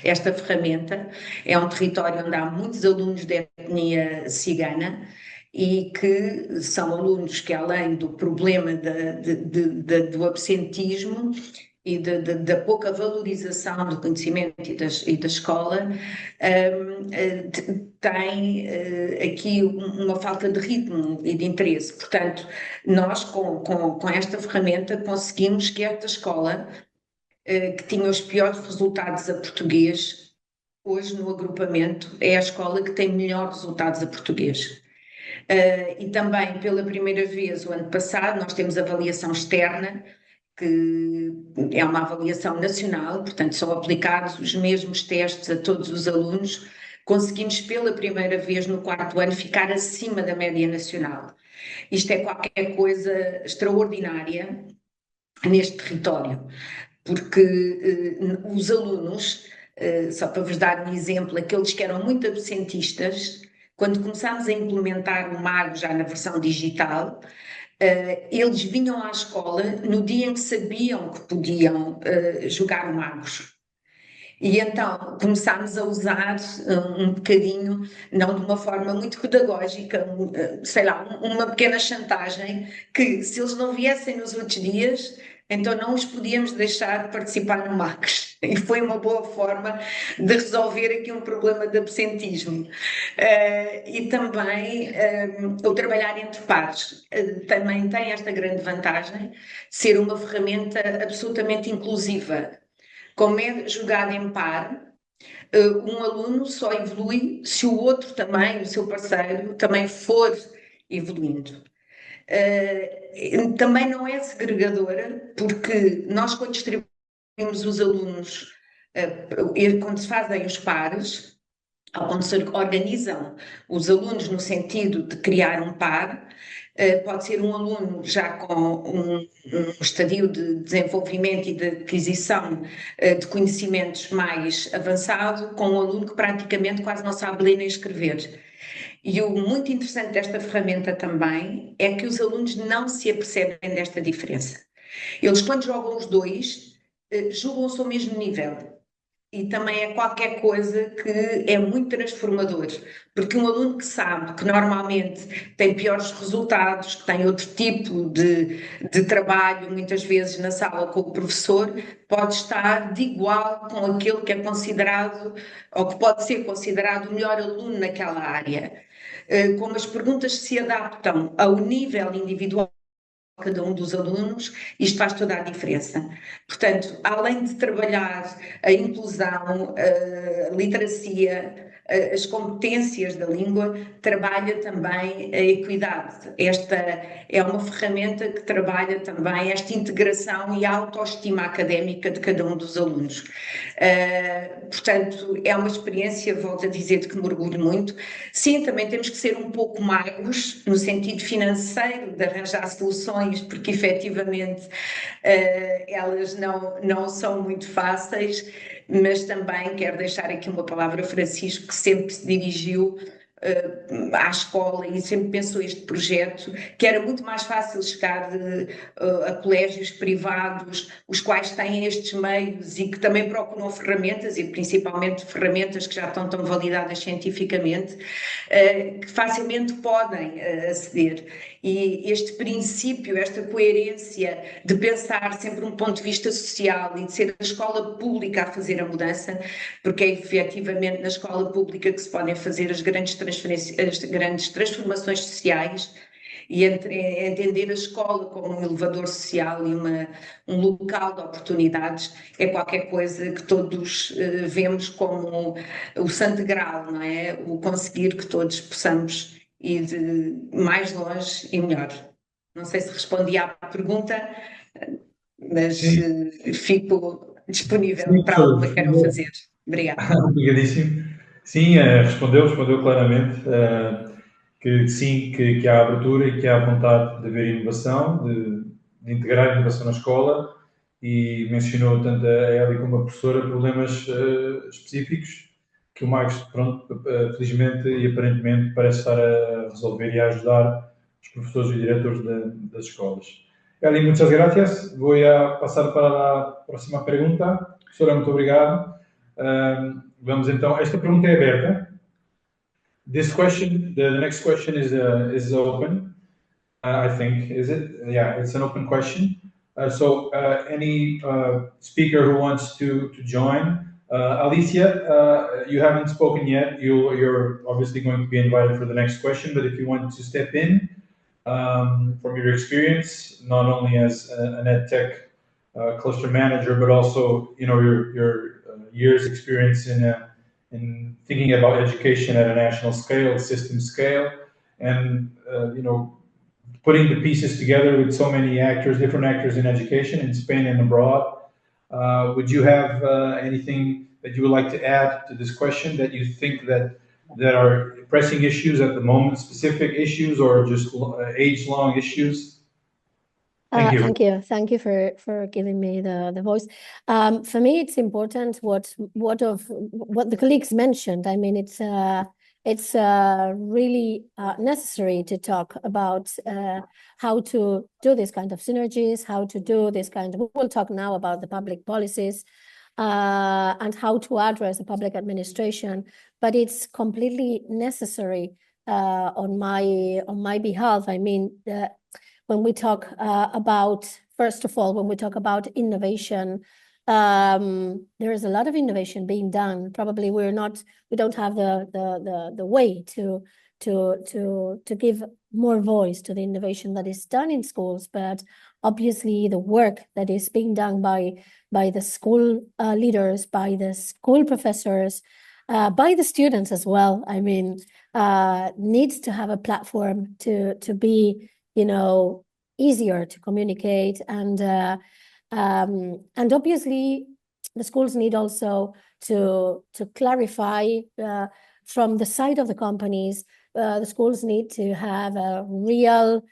G: esta ferramenta. É um território onde há muitos alunos de etnia cigana, e que são alunos que, além do problema do absentismo e da pouca valorização do conhecimento e da escola, tem aqui uma falta de ritmo e de interesse. Portanto, nós com esta ferramenta conseguimos que esta escola, que tinha os piores resultados a português, hoje no agrupamento é a escola que tem melhores resultados a português. E também, pela primeira vez, o ano passado, nós temos avaliação externa, que é uma avaliação nacional, portanto, são aplicados os mesmos testes a todos os alunos. Conseguimos, pela primeira vez no 4º ano, ficar acima da média nacional. Isto é qualquer coisa extraordinária neste território, porque os alunos, só para vos dar um exemplo, aqueles que eram muito absentistas, quando começámos a implementar o Mago já na versão digital, eles vinham à escola no dia em que sabiam que podiam jogar o Magos. E então começámos a usar um bocadinho, não de uma forma muito pedagógica, sei lá, uma pequena chantagem, que se eles não viessem nos outros dias, então não os podíamos deixar participar no Magos. E foi uma boa forma de resolver aqui um problema de absentismo. E também o trabalhar entre pares também tem esta grande vantagem, ser uma ferramenta absolutamente inclusiva. Como é jogado em par, um aluno só evolui se o outro também, o seu parceiro, também for evoluindo. Também não é segregadora, porque nós, quando distribuímos os alunos, quando se fazem os pares, ou quando se organizam os alunos no sentido de criar um par, pode ser um aluno já com um estadio de desenvolvimento e de aquisição de conhecimentos mais avançado, com um aluno que praticamente quase não sabe ler nem escrever. E o muito interessante desta ferramenta também é que os alunos não se apercebem desta diferença. Eles, quando jogam os dois, jogam-se ao mesmo nível. E também é qualquer coisa que é muito transformador, porque um aluno que sabe que normalmente tem piores resultados, que tem outro tipo de trabalho, muitas vezes na sala com o professor, pode estar de igual com aquele que é considerado, ou que pode ser considerado o melhor aluno naquela área. Como as perguntas se adaptam ao nível individual cada um dos alunos, isto faz toda a diferença. Portanto, além de trabalhar a inclusão, a literacia, as competências da língua, trabalha também a equidade. Esta é uma ferramenta que trabalha também esta integração e a autoestima académica de cada um dos alunos. Portanto, é uma experiência, volto a dizer, de que me orgulho muito. Sim, também temos que ser um pouco magos no sentido financeiro de arranjar soluções, porque efetivamente elas não são muito fáceis, mas também quero deixar aqui uma palavra a Francisco, que sempre se dirigiu à escola e sempre pensou este projeto, que era muito mais fácil chegar a colégios privados, os quais têm estes meios e que também procuram ferramentas, e principalmente ferramentas que já estão tão validadas cientificamente, que facilmente podem aceder. E este princípio, esta coerência de pensar sempre um ponto de vista social e de ser a escola pública a fazer a mudança, porque é efetivamente na escola pública que se podem fazer as grandes transformações sociais, e entender a escola como um elevador social e um local de oportunidades é qualquer coisa que todos vemos como o santo grau, não é? O conseguir que todos possamos ir mais longe e melhor. Não sei se respondi à pergunta, mas fico disponível para algo que queiram fazer. Obrigada.
B: Obrigadíssimo. Sim, respondeu claramente que sim, que há abertura e que há vontade de haver inovação, de integrar a inovação na escola, e mencionou tanto a Eli como a professora problemas específicos que o Marcos, pronto, felizmente e aparentemente parece estar a resolver e a ajudar os professores e diretores das escolas. Eli, muchas gracias. Vou passar para a próxima pergunta. Professora, muito obrigado. Vamos então, esta pergunta é aberta. This question, the next question is open. I think, is it? Yeah, it's an open question. Any speaker who wants to join, Alicia, you haven't spoken yet. You're obviously going to be invited for the next question, but if you want to step in from your experience, not only as an EdTech cluster manager, but also your years experience in thinking about education at a national scale, system scale, and putting the pieces together with so many actors, different actors in education in Spain and abroad. Would you have anything that you would like to add to this question that you think that are pressing issues at the moment, specific issues, or just age-long issues? Thank you.
H: Thank you for giving me the voice. For me, it's important what the colleagues mentioned. I mean, it's really necessary to talk about how to do this kind of synergies, how to do this kind of. We'll talk now about the public policies and how to address the public administration. But it's completely necessary on my behalf. I mean. When we talk about, first of all, when we talk about innovation, there is a lot of innovation being done. Probably we don't have the way to give more voice to the innovation that is done in schools, but obviously the work that is being done by the school leaders, by the school professors, by the students as well. I mean, needs to have a platform to be easier to communicate, and obviously the schools need also to clarify from the side of the companies. The schools need to have a real,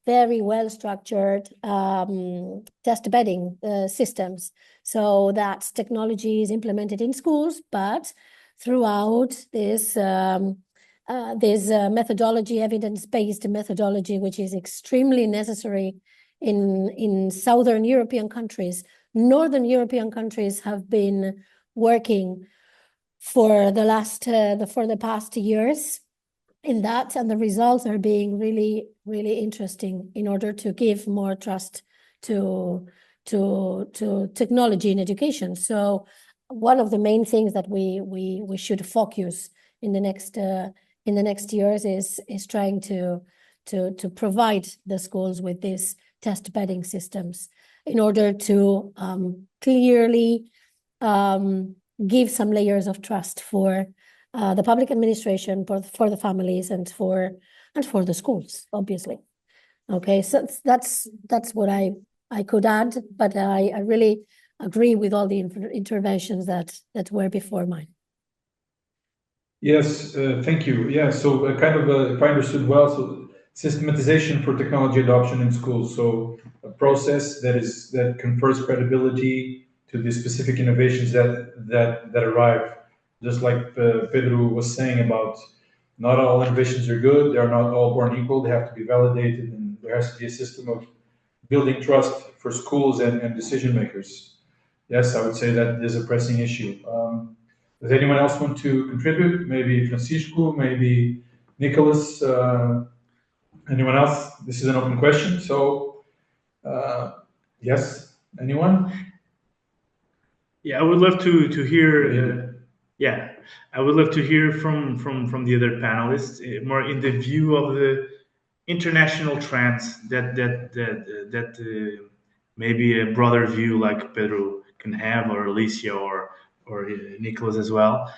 H: very well structured test bedding systems, so that technology is implemented in schools, but throughout this methodology, evidence-based methodology, which is extremely necessary in Southern European countries. Northern European countries have been working for the past years in that, and the results are being really, really interesting in order to give more trust to technology in education. So one of the main things that we should focus in the next years is trying to provide the schools with these test bedding systems in order to clearly give some layers of trust for the public administration, for the families, and for the schools, obviously. Okay, so that's what I could add, but I really agree with all the interventions that were before mine.
B: Yes, thank you. Yeah, so if I understood well, so systematization for technology adoption in schools. So a process that confers credibility to the specific innovations that arrive. Just like Pedro was saying about, not all innovations are good. They are not all born equal. They have to be validated, and there has to be a system of building trust for schools and decision makers. Yes, I would say that is a pressing issue. Does anyone else want to contribute? Maybe Francisco, maybe Nicholas, anyone else? This is an open question. So, yes, anyone?
C: Yeah, I would love to hear. I would love to hear from the other panelists, more in the view of the international trends that maybe a broader view like Pedro can have, or Alicia, or Nicholas as well.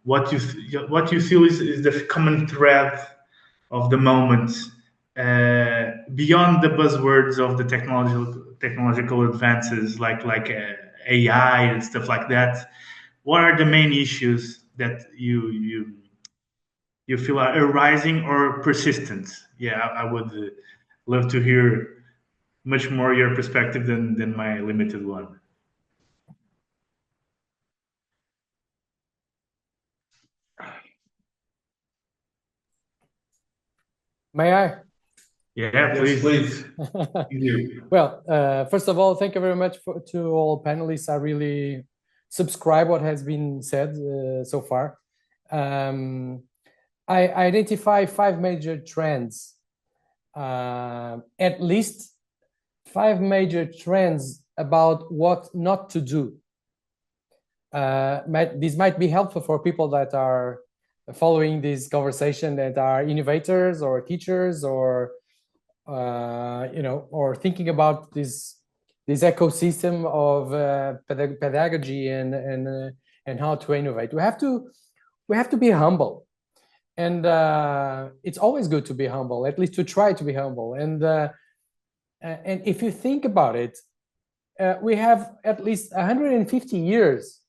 C: What you feel is the common thread of the moment, beyond the buzzwords of the technological advances like AI and stuff like that. What are the main issues that you feel are arising or persistent? Yeah, I would love to hear much more your perspective than my limited one.
D: May I?
C: Yeah, please.
B: Yes, please. Thank you.
D: Well, first of all, thank you very much to all panelists. I really subscribe what has been said so far. I identify 5 major trends, at least 5 major trends about what not to do. This might be helpful for people that are following this conversation, that are innovators or teachers, or or thinking about this ecosystem of pedagogy and how to innovate. We have to be humble, and it's always good to be humble, at least to try to be humble. And if you think about it, we have at least 150 years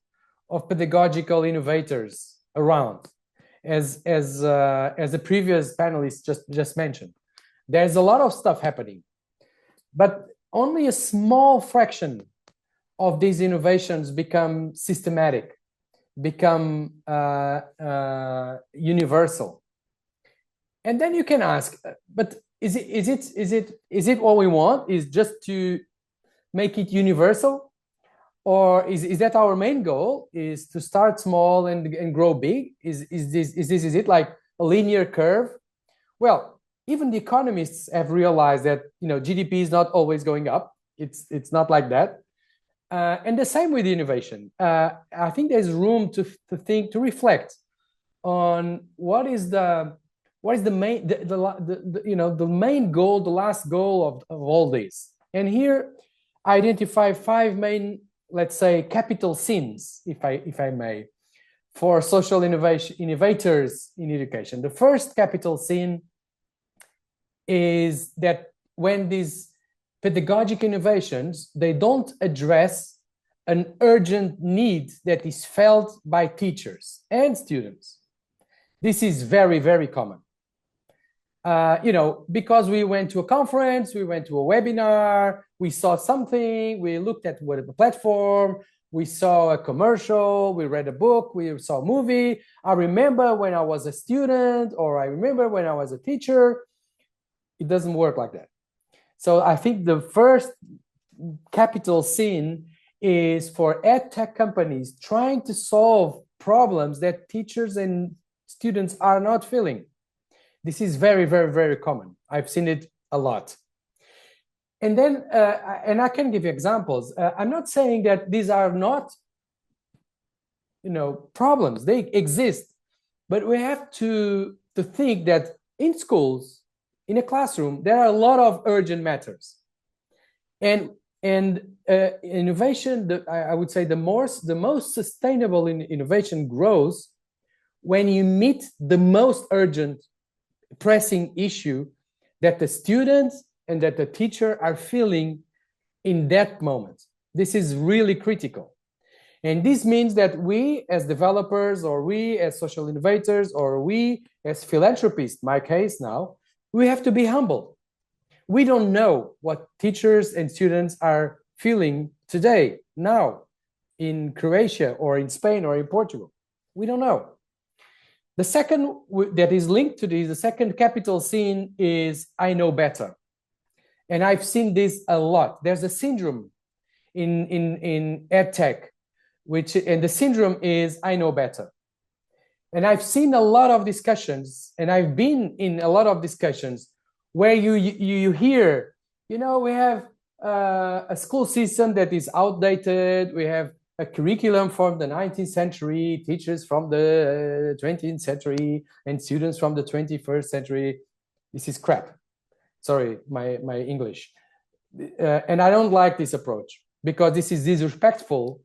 D: of pedagogical innovators around, as the previous panelists just mentioned. There's a lot of stuff happening, but only a small fraction of these innovations become systematic, become universal. And then you can ask, but is it what we want? Is just to make it universal? Or is that our main goal? Is to start small and grow big? Is it like a linear curve? Well, even the economists have realized that GDP is not always going up. It's not like that. And the same with innovation. I think there's room to think, to reflect on what is the main the main goal, the last goal of all this. And here I identify 5 main, let's say, capital sins, if I may, for social innovators in education. The first capital sin is that when these pedagogic innovations, they don't address an urgent need that is felt by teachers and students. This is very, very common. Because we went to a conference, we went to a webinar, we saw something, we looked at a platform, we saw a commercial, we read a book, we saw a movie. I remember when I was a student, or I remember when I was a teacher. It doesn't work like that. So I think the first capital sin is for edtech companies trying to solve problems that teachers and students are not feeling. This is very, very, very common. I've seen it a lot. And then, and I can give you examples. I'm not saying that these are not, problems. They exist, but we have to think that in schools, in a classroom, there are a lot of urgent matters. And innovation, I would say the most sustainable innovation grows when you meet the most urgent, pressing issue that the students and that the teacher are feeling in that moment. This is really critical. And this means that we as developers, or we as social innovators, or we as philanthropists, my case now, we have to be humble. We don't know what teachers and students are feeling today, now, in Croatia or in Spain or in Portugal. We don't know. The second that is linked to this, the second capital sin is I know better. And I've seen this a lot. There's a syndrome in edtech, and the syndrome is I know better. And I've seen a lot of discussions, and I've been in a lot of discussions where you hear, we have a school system that is outdated. We have a curriculum from the 19th century, teachers from the 20th century, and students from the 21st century. This is crap. Sorry, my English. And I don't like this approach, because this is disrespectful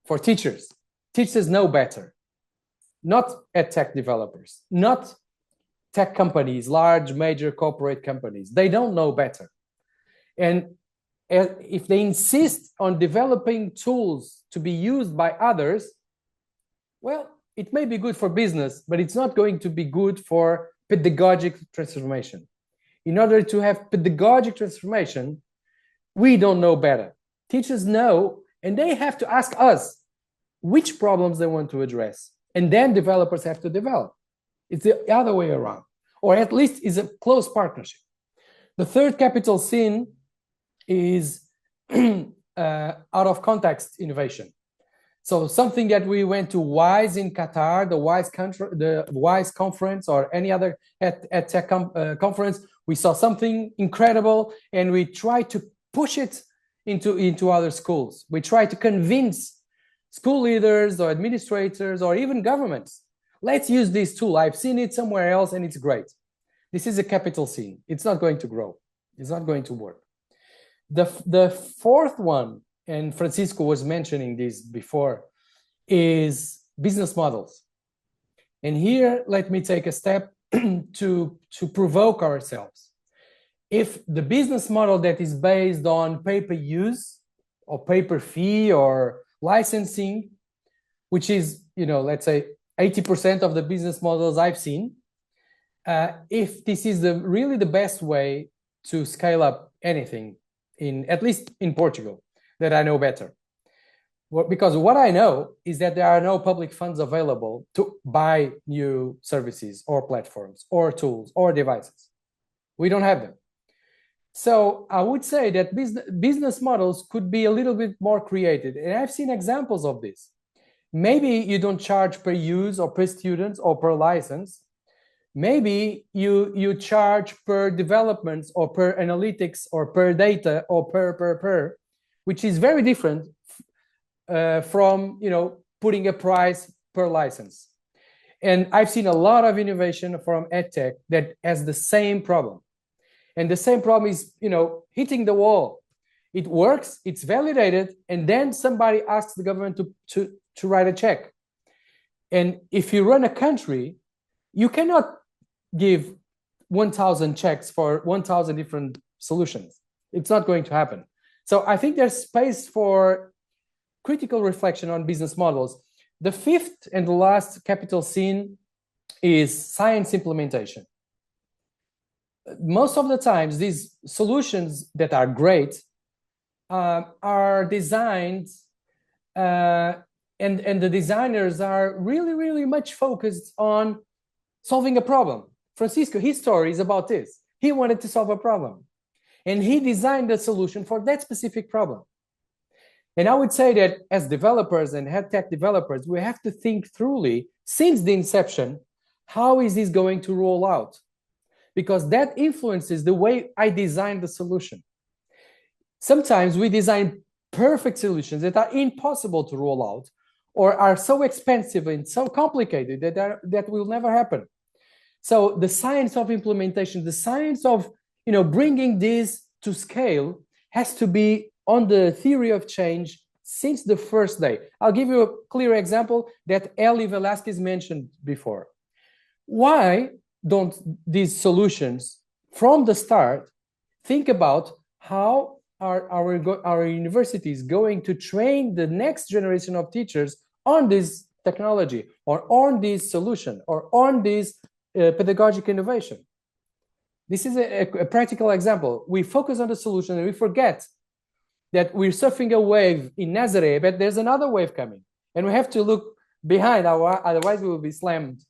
D: for teachers. Teachers know better. Not edtech developers, not tech companies, large major corporate companies. They don't know better. And if they insist on developing tools to be used by others, well, it may be good for business, but it's not going to be good for pedagogic transformation. In order to have pedagogic transformation, we don't know better. Teachers know, and they have to ask us which problems they want to address. And then developers have to develop. It's the other way around, or at least is a close partnership. The third capital sin is out of context innovation. So something that we went to WISE in Qatar, the WISE conference, or any other edtech conference, we saw something incredible, and we tried to push it into other schools. We try to convince school leaders or administrators or even governments, let's use this tool. I've seen it somewhere else and it's great. This is a capital C. It's not going to grow. It's not going to work. The fourth one, and Francisco was mentioning this before, is business models. And here, let me take a step to provoke ourselves. If the business model that is based on pay-per-use or pay-per-fee or licensing, which is, let's say 80% of the business models I've seen, if this is really the best way to scale up anything, at least in Portugal, that I know better. Because what I know is that there are no public funds available to buy new services or platforms or tools or devices. We don't have them. So I would say that business models could be a little bit more creative. And I've seen examples of this. Maybe you don't charge per use or per student or per license. Maybe you charge per developments or per analytics or per data or per, which is very different from putting a price per license. And I've seen a lot of innovation from Edutech that has the same problem. And the same problem is, hitting the wall. It works, it's validated, and then somebody asks the government to write a check. And if you run a country, you cannot give 1,000 checks for 1,000 different solutions. It's not going to happen. So I think there's space for critical reflection on business models. The fifth and the last capital scene is science implementation. Most of the times, these solutions that are great are designed, and the designers are really, really much focused on solving a problem. Francisco, his story is about this. He wanted to solve a problem, and he designed a solution for that specific problem. And I would say that as developers and health tech developers, we have to think thoroughly since the inception, how is this going to roll out? Because that influences the way I design the solution. Sometimes we design perfect solutions that are impossible to roll out or are so expensive and so complicated that will never happen. So the science of implementation, the science of bringing this to scale has to be on the theory of change since the first day. I'll give you a clear example that Velásquez mentioned before. Why don't these solutions from the start think about how are our universities going to train the next generation of teachers on this technology or on this solution or on this pedagogic innovation? This is a practical example. We focus on the solution and we forget that we're surfing a wave in Nazareth, but there's another wave coming. And we have to look behind, otherwise we will be slammed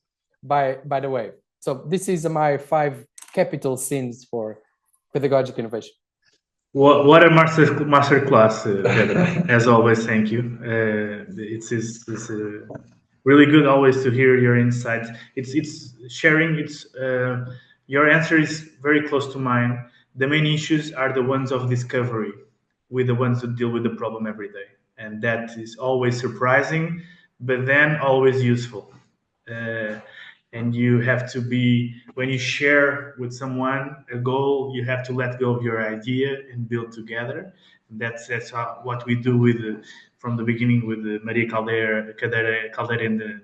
D: by the wave. So this is my 5 capital sins for pedagogic innovation.
C: What a master class, Pedro. As always, thank you. It's really good always to hear your insights. It's sharing. Your answer is very close to mine. The main issues are the ones of discovery, with the ones who deal with the problem every day, and that is always surprising, but then always useful. And you have to be, when you share with someone a goal, you have to let go of your idea and build together. And that's what we do from the beginning with Maria Caldeira and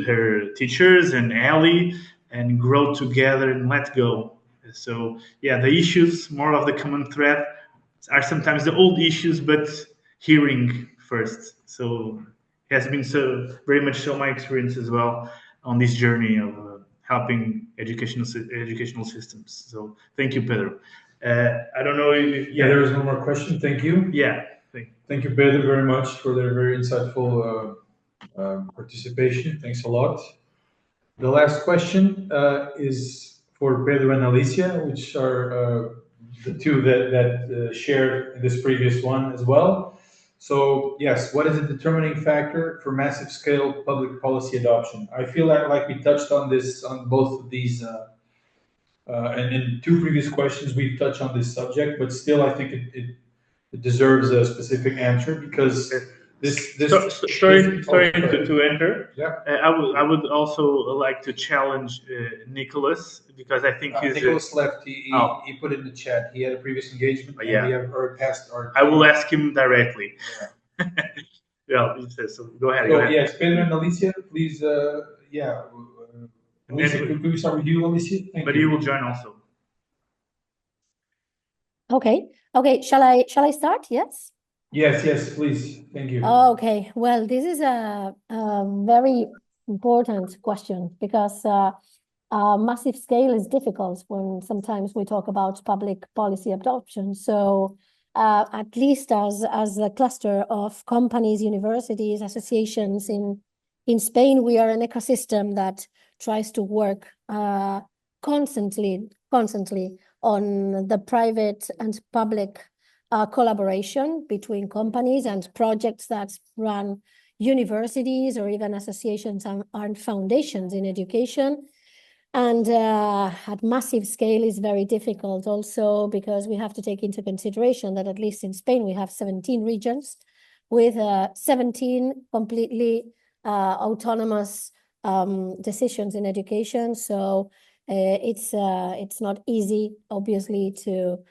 C: her teachers and Ali, and grow together and let go. So yeah, the issues, more of the common thread, are sometimes the old issues, but hearing first. So it has been very much my experience as well on this journey of helping educational systems. So thank you, Pedro. I don't know if...
B: Yeah, there was one more question. Thank you.
C: Yeah.
B: Thank you, Pedro, very much for their very insightful participation. Thanks a lot. The last question is for Pedro and Alicia, which are the two that shared this previous one as well. So yes, what is a determining factor for massive scale public policy adoption? I feel like we touched on this on both of these And in two previous questions, we've touched on this subject, but still, I think it deserves a specific answer because
C: sorry to enter.
B: Yeah.
C: I would also like to challenge Nicholas because I think
B: Nicholas left. He put in the chat. He had a previous engagement.
C: Yeah.
B: And we have already passed our.
C: I will ask him directly. Yeah. So go ahead. Go ahead.
B: Yes, Pedro and Alicia, please. Alicia, could we start with you, Alicia?
C: But you will join also.
H: Okay. Shall I start? Yes.
B: Yes, please. Thank you.
H: Okay. Well, this is a very important question because massive scale is difficult when sometimes we talk about public policy adoption. So at least as a cluster of companies, universities, associations in Spain, we are an ecosystem that tries to work constantly on the private and public collaboration between companies and projects that run universities or even associations and foundations in education. And at massive scale is very difficult also because we have to take into consideration that at least in Spain, we have 17 regions with 17 completely autonomous decisions in education. So it's not easy, obviously, to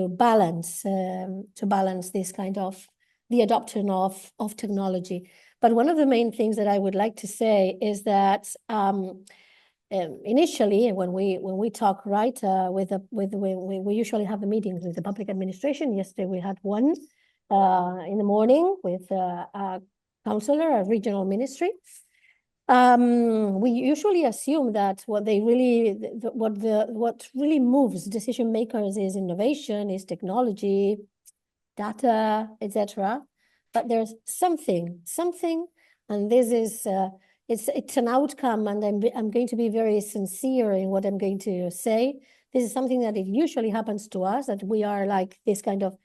H: balance this kind of the adoption of technology. But one of the main things that I would like to say is that initially, when we talk, right, we usually have the meetings with the public administration. Yesterday we had one in the morning with a councillor, a regional ministry. We usually assume that what really moves decision makers is innovation, is technology, data, etc. But there's something, and this is it's an outcome, and I'm going to be very sincere in what I'm going to say. This is something that it usually happens to us, that we are like this kind of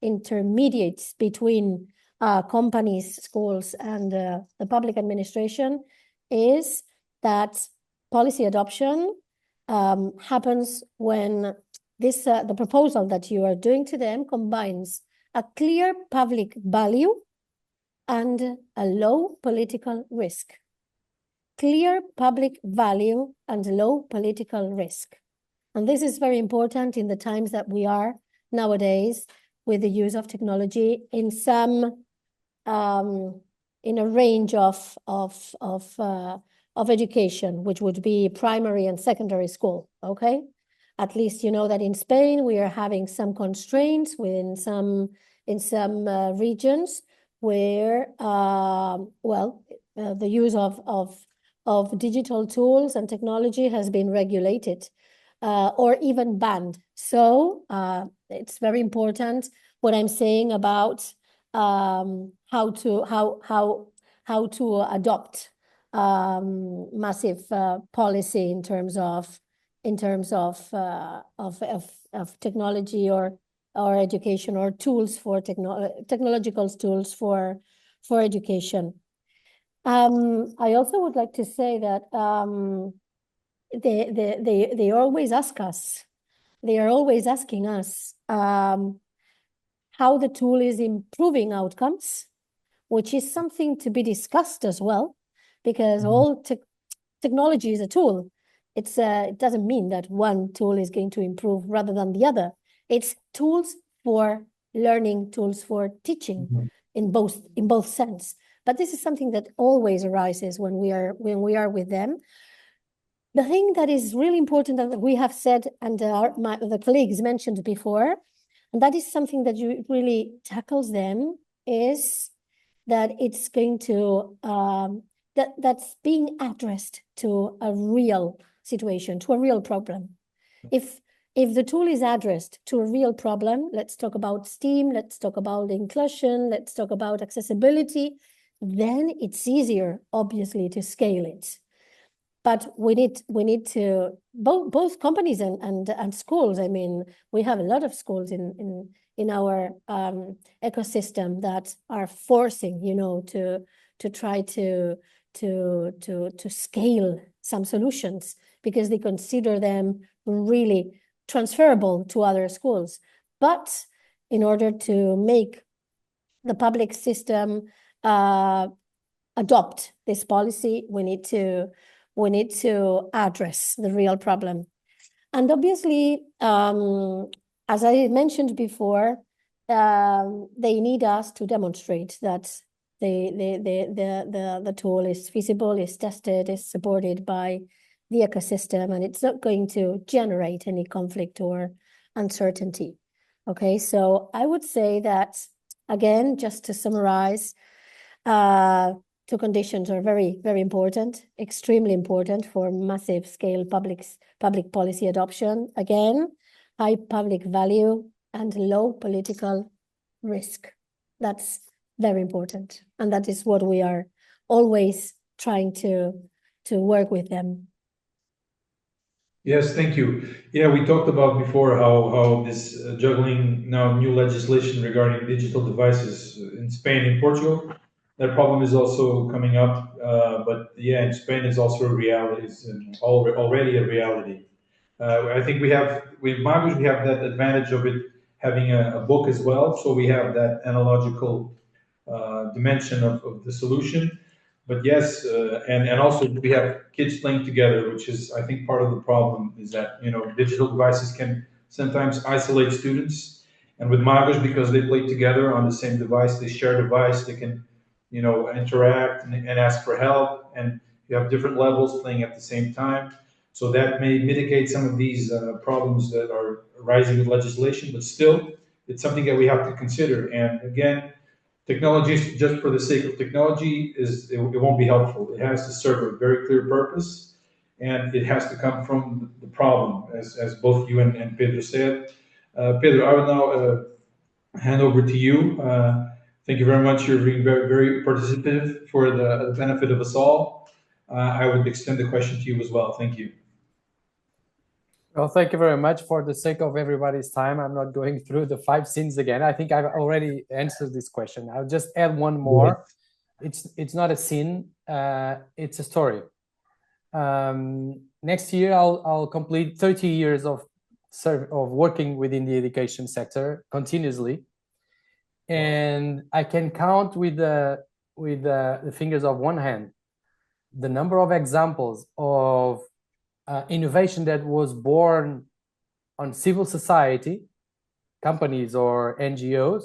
H: intermediates between companies, schools, and the public administration, is that policy adoption happens when the proposal that you are doing to them combines a clear public value and a low political risk. Clear public value and low political risk. And this is very important in the times that we are nowadays with the use of technology in some in a range of education, which would be primary and secondary school. Okay, at least you know that in Spain we are having some constraints in some regions where the use of digital tools and technology has been regulated or even banned. So it's very important what I'm saying about how to adopt massive policy in terms of technology or education, or tools for technological tools for education. I also would like to say that they always ask us. They are always asking us how the tool is improving outcomes, which is something to be discussed as well, because all technology is a tool. It doesn't mean that one tool is going to improve rather than the other. It's tools for learning, tools for teaching in both sense. But this is something that always arises when we are with them. The thing that is really important that we have said, and the colleagues mentioned before, and that is something that really tackles them, is that it's going to that's being addressed to a real situation, to a real problem. If the tool is addressed to a real problem, let's talk about STEAM, let's talk about inclusion, let's talk about accessibility, then it's easier, obviously, to scale it. But we need to both companies and schools. I mean, we have a lot of schools in our ecosystem that are forcing, to try to scale some solutions because they consider them really transferable to other schools. But in order to make the public system adopt this policy, we need to address the real problem. And obviously, as I mentioned before, they need us to demonstrate that the tool is feasible, is tested, is supported by the ecosystem, and it's not going to generate any conflict or uncertainty. Okay, so I would say that, again, just to summarize, two conditions are very, very important, extremely important for massive scale public policy adoption. Again, high public value and low political risk. That's very important. And that is what we are always trying to work with them.
B: Yes, thank you. Yeah, we talked about before how this juggling now new legislation regarding digital devices in Spain and Portugal, that problem is also coming up. But yeah, in Spain is also a reality, it's already a reality. I think with Magos, we have that advantage of it having a book as well. So we have that analogical dimension of the solution. But yes, and also we have kids playing together, which is, I think, part of the problem is that, digital devices can sometimes isolate students. And with Magos, because they play together on the same device, they share a device, they can, interact and ask for help. And you have different levels playing at the same time. So that may mitigate some of these problems that are arising with legislation, but still, it's something that we have to consider. And again, technology, just for the sake of technology, it won't be helpful. It has to serve a very clear purpose, and it has to come from the problem, as both you and Pedro said. Pedro, I will now hand over to you. Thank you very much. You're being very, very participative for the benefit of us all. I would extend the question to you as well. Thank you.
D: Well, thank you very much. For the sake of everybody's time, I'm not going through the 5 sins again. I think I've already answered this question. I'll just add one more. It's not a sin, it's a story. Next year, I'll complete 30 years of working within the education sector continuously. And I can count with the fingers of one hand the number of examples of innovation that was born on civil society, companies or NGOs,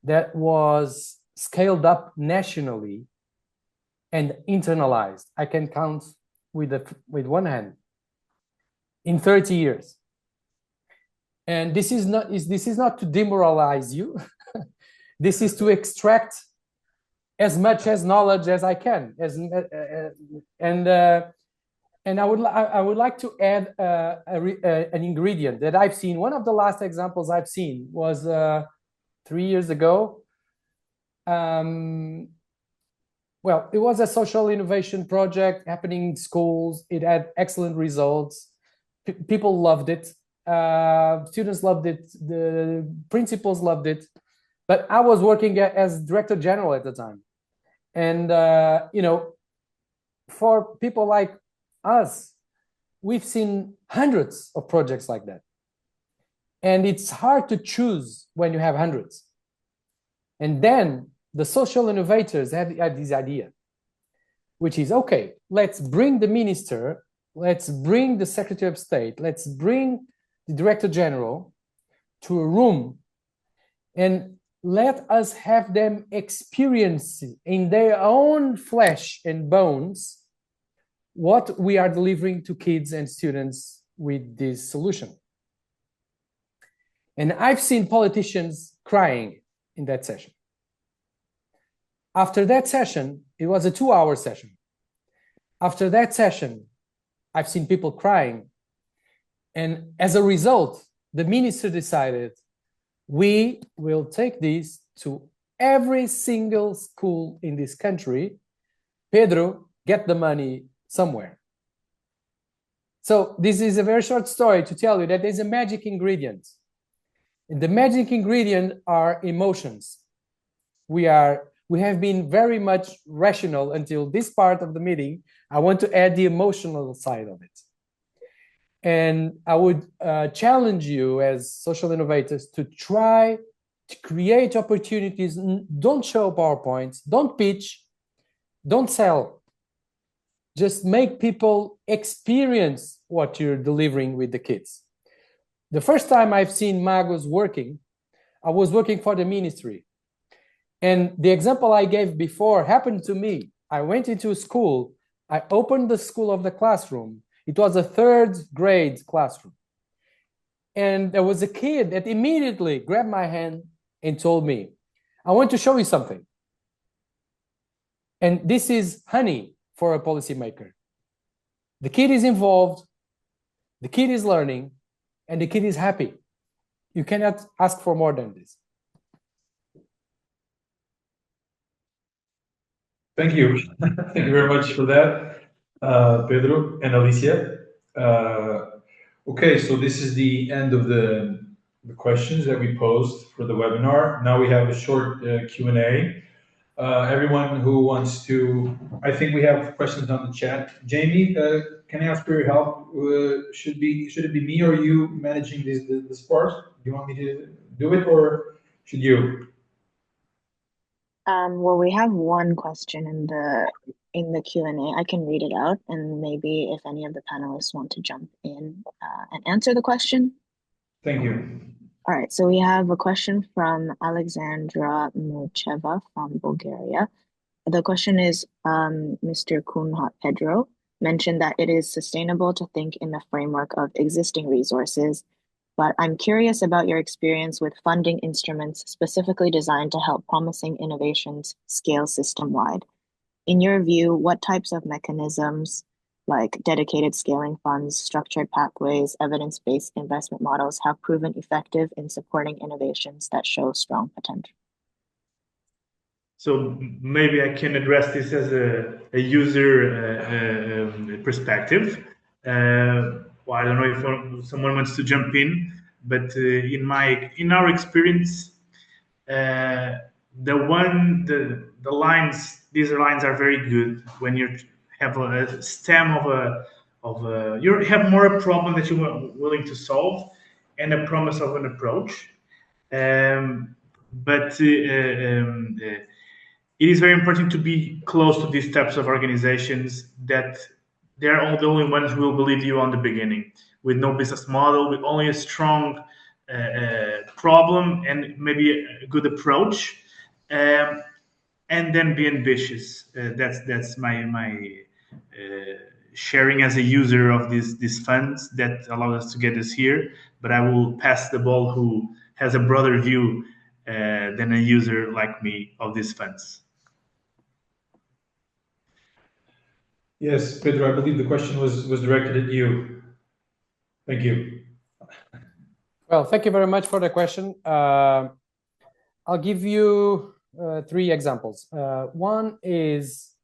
D: that was scaled up nationally and internalized. I can count with one hand in 30 years. And this is not to demoralize you. This is to extract as much as knowledge as I can. And I would like to add an ingredient that I've seen. One of the last examples I've seen was 3 years ago. Well, it was a social innovation project happening in schools. It had excellent results. People loved it. Students loved it. The principals loved it. But I was working as Director General at the time. And, for people like us, we've seen hundreds of projects like that. And it's hard to choose when you have hundreds. And then the social innovators had this idea, which is, okay, let's bring the minister, let's bring the Secretary of State, let's bring the Director General to a room and let us have them experience in their own flesh and bones what we are delivering to kids and students with this solution. And I've seen politicians crying in that session. After that session, it was a 2-hour session. After that session, I've seen people crying. And as a result, the minister decided, we will take this to every single school in this country. Pedro, get the money somewhere. So this is a very short story to tell you that there's a magic ingredient. And the magic ingredient are emotions. We have been very much rational until this part of the meeting. I want to add the emotional side of it. And I would challenge you as social innovators to try to create opportunities. Don't show PowerPoints, don't pitch, don't sell. Just make people experience what you're delivering with the kids. The first time I've seen Magos working, I was working for the ministry. And the example I gave before happened to me. I went into a school, I opened the school of the classroom. It was a 3rd grade classroom. And there was a kid that immediately grabbed my hand and told me, I want to show you something. And this is honey for a policymaker. The kid is involved, the kid is learning, and the kid is happy. You cannot ask for more than this.
B: Thank you. Thank you very much for that, Pedro and Alicia. Okay, so this is the end of the questions that we posed for the webinar. Now we have a short Q&A. Everyone who wants to, I think we have questions on the chat. Jamie, can I ask for your help? Should it be me or you managing this part? Do you want me to do it or should you?
A: Well, we have one question in the Q&A. I can read it out, and maybe if any of the panelists want to jump in and answer the question.
B: Thank you.
A: All right, so we have a question from Alexandra Mucheva from Bulgaria. The question is, Mr. Cunha Pedro mentioned that it is sustainable to think in the framework of existing resources, but I'm curious about your experience with funding instruments specifically designed to help promising innovations scale system-wide. In your view, what types of mechanisms, like dedicated scaling funds, structured pathways, evidence-based investment models, have proven effective in supporting innovations that show strong potential?
C: So maybe I can address this as a user perspective. Well, I don't know if someone wants to jump in, but in our experience, these lines are very good when you have a stem you have more a problem that you are willing to solve and a promise of an approach. But it is very important to be close to these types of organizations that they're all the only ones who will believe you on the beginning, with no business model, with only a strong problem and maybe a good approach, and then be ambitious. That's my sharing as a user of these funds that allow us to get us here. But I will pass the ball who has a broader view than a user like me of these funds.
B: Yes, Pedro, I believe the question was directed at you. Thank you.
D: Well, thank you very much for the question. I'll give you 3 examples. One is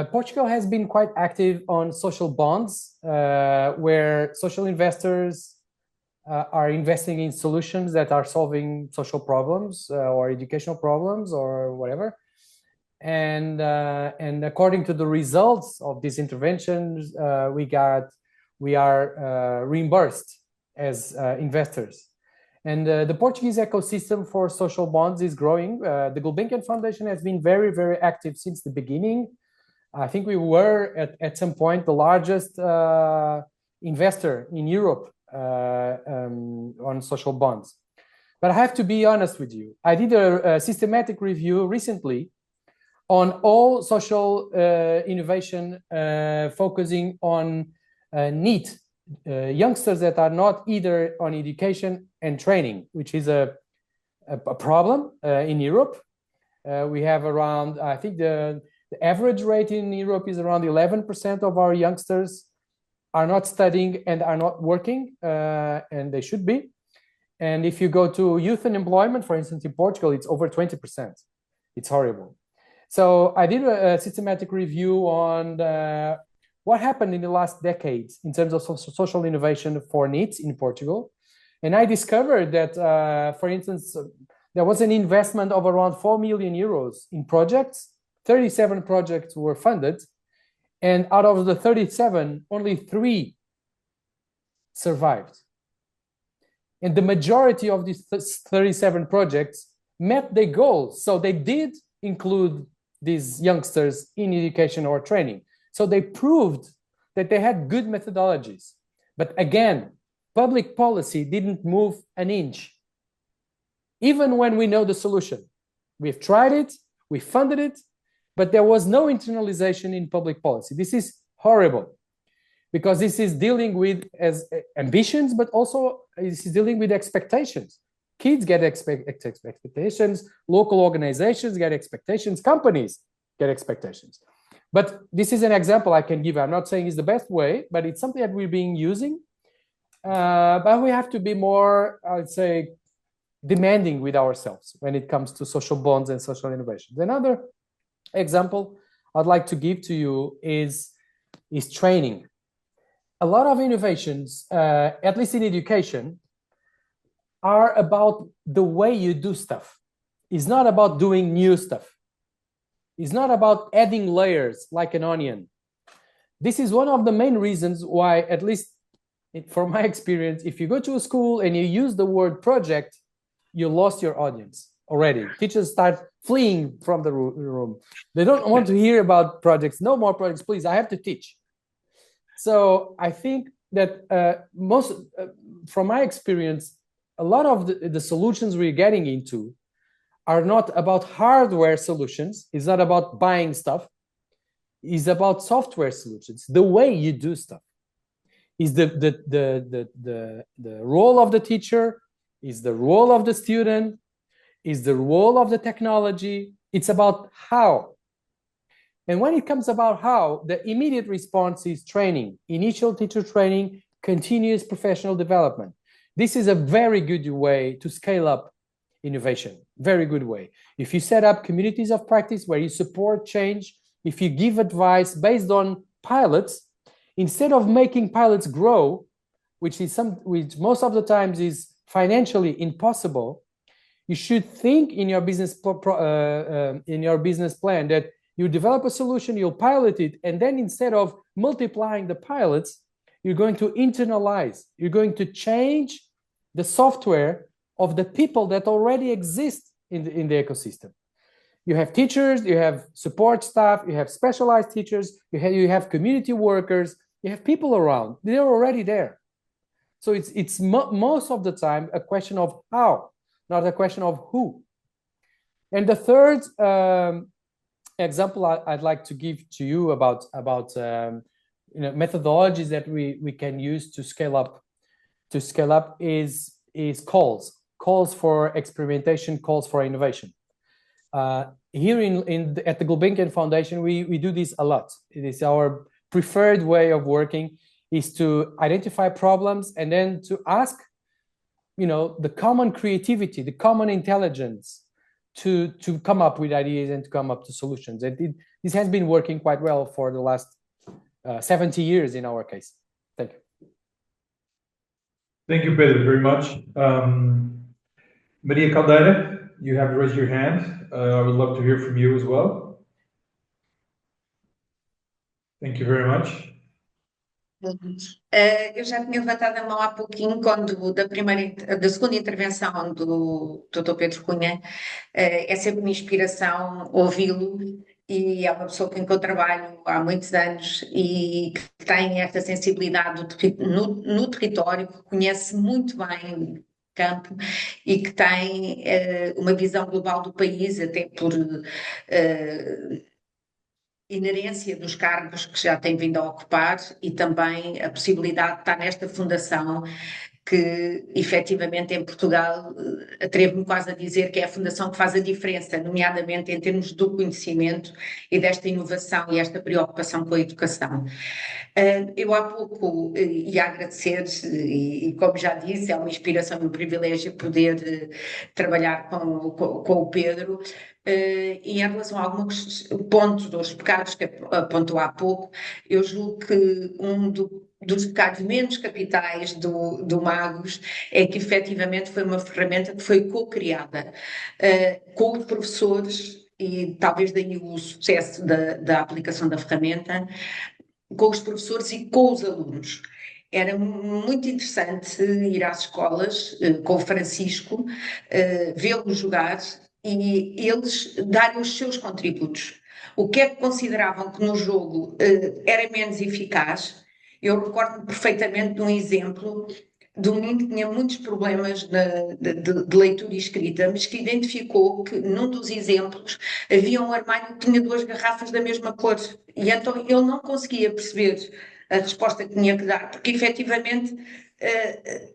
D: Portugal has been quite active on social bonds, where social investors are investing in solutions that are solving social problems or educational problems or whatever. And according to the results of these interventions, we are reimbursed as investors. And the Portuguese ecosystem for social bonds is growing. The Gulbenkian Foundation has been very, very active since the beginning. I think we were at some point the largest investor in Europe on social bonds. But I have to be honest with you. I did a systematic review recently on all social innovation focusing on NEET, youngsters that are not either on education and training, which is a problem in Europe. We have around, I think the average rate in Europe is around 11% of our youngsters are not studying and are not working, and they should be. And if you go to youth unemployment, for instance, in Portugal, it's over 20%. It's horrible. So I did a systematic review on what happened in the last decades in terms of social innovation for needs in Portugal. And I discovered that, for instance, there was an investment of around 4 million euros in projects. 37 projects were funded. And out of the 37, only 3 survived. And the majority of these 37 projects met their goals. So they did include these youngsters in education or training. So they proved that they had good methodologies. But again, public policy didn't move an inch. Even when we know the solution. We've tried it, we funded it, but there was no internalization in public policy. This is horrible, because this is dealing with ambitions, but also this is dealing with expectations. Kids get expectations, local organizations get expectations, companies get expectations. But this is an example I can give. I'm not saying it's the best way, but it's something that we're being using. But we have to be more, I would say, demanding with ourselves when it comes to social bonds and social innovations. Another example I'd like to give to you is training. A lot of innovations, at least in education, are about the way you do stuff. It's not about doing new stuff. It's not about adding layers like an onion. This is one of the main reasons why, at least from my experience, if you go to a school and you use the word project, you lost your audience already. Teachers start fleeing from the room. They don't want to hear about projects. No more projects, please. I have to teach. So I think that from my experience, a lot of the solutions we're getting into are not about hardware solutions. It's not about buying stuff. It's about software solutions. The way you do stuff is the role of the teacher, is the role of the student, is the role of the technology. It's about how. And when it comes about how, the immediate response is training, initial teacher training, continuous professional development. This is a very good way to scale up innovation, very good way. If you set up communities of practice where you support change, if you give advice based on pilots, instead of making pilots grow, which most of the times is financially impossible, you should think in your business plan that you develop a solution, you'll pilot it, and then instead of multiplying the pilots, you're going to internalize, you're going to change the software of the people that already exist in the ecosystem. You have teachers, you have support staff, you have specialized teachers, you have community workers, you have people around, they're already there. So it's most of the time a question of how, not a question of who. And the third example I'd like to give to you about methodologies that we can use to scale up is calls for experimentation, calls for innovation. Here at the Gulbenkian Foundation, we do this a lot. It is our preferred way of working, is to identify problems and then to ask, the common creativity, the common intelligence to come up with ideas and to come up to solutions. And this has been working quite well for the last 70 years in our case. Thank you.
B: Thank you, Pedro, very much. Maria Caldeira, you have raised your hand. I would love to hear from you as well. Thank you very much.
G: Eu já tinha levantado a mão há pouquinho, da segunda intervenção do Dr. Pedro Cunha. É sempre uma inspiração ouvi-lo, e é uma pessoa com quem eu trabalho há muitos anos e que tem esta sensibilidade no território, que conhece muito bem o campo e que tem uma visão global do país, até por inerência dos cargos que já tem vindo a ocupar, e também a possibilidade de estar nesta fundação que, efetivamente, em Portugal, atrevo-me quase a dizer que é a fundação que faz a diferença, nomeadamente em termos do conhecimento e desta inovação e esta preocupação com a educação. Eu há pouco ia agradecer, e como já disse, é uma inspiração e um privilégio poder trabalhar com o Pedro. E em relação a alguns pontos dos pecados que apontou há pouco, eu julgo que dos pecados menos capitais do Magos é que efetivamente foi uma ferramenta que foi co-criada com os professores, e talvez daí o sucesso da aplicação da ferramenta, com os professores e com os alunos. Era muito interessante ir às escolas com o Francisco, vê-los jogar e eles darem os seus contributos. O que é que consideravam que no jogo era menos eficaz? Eu recordo-me perfeitamente de um exemplo de um menino que tinha muitos problemas de leitura e escrita, mas que identificou que num dos exemplos havia um armário que tinha 2 garrafas da mesma cor. E então ele não conseguia perceber a resposta que tinha que dar, porque efetivamente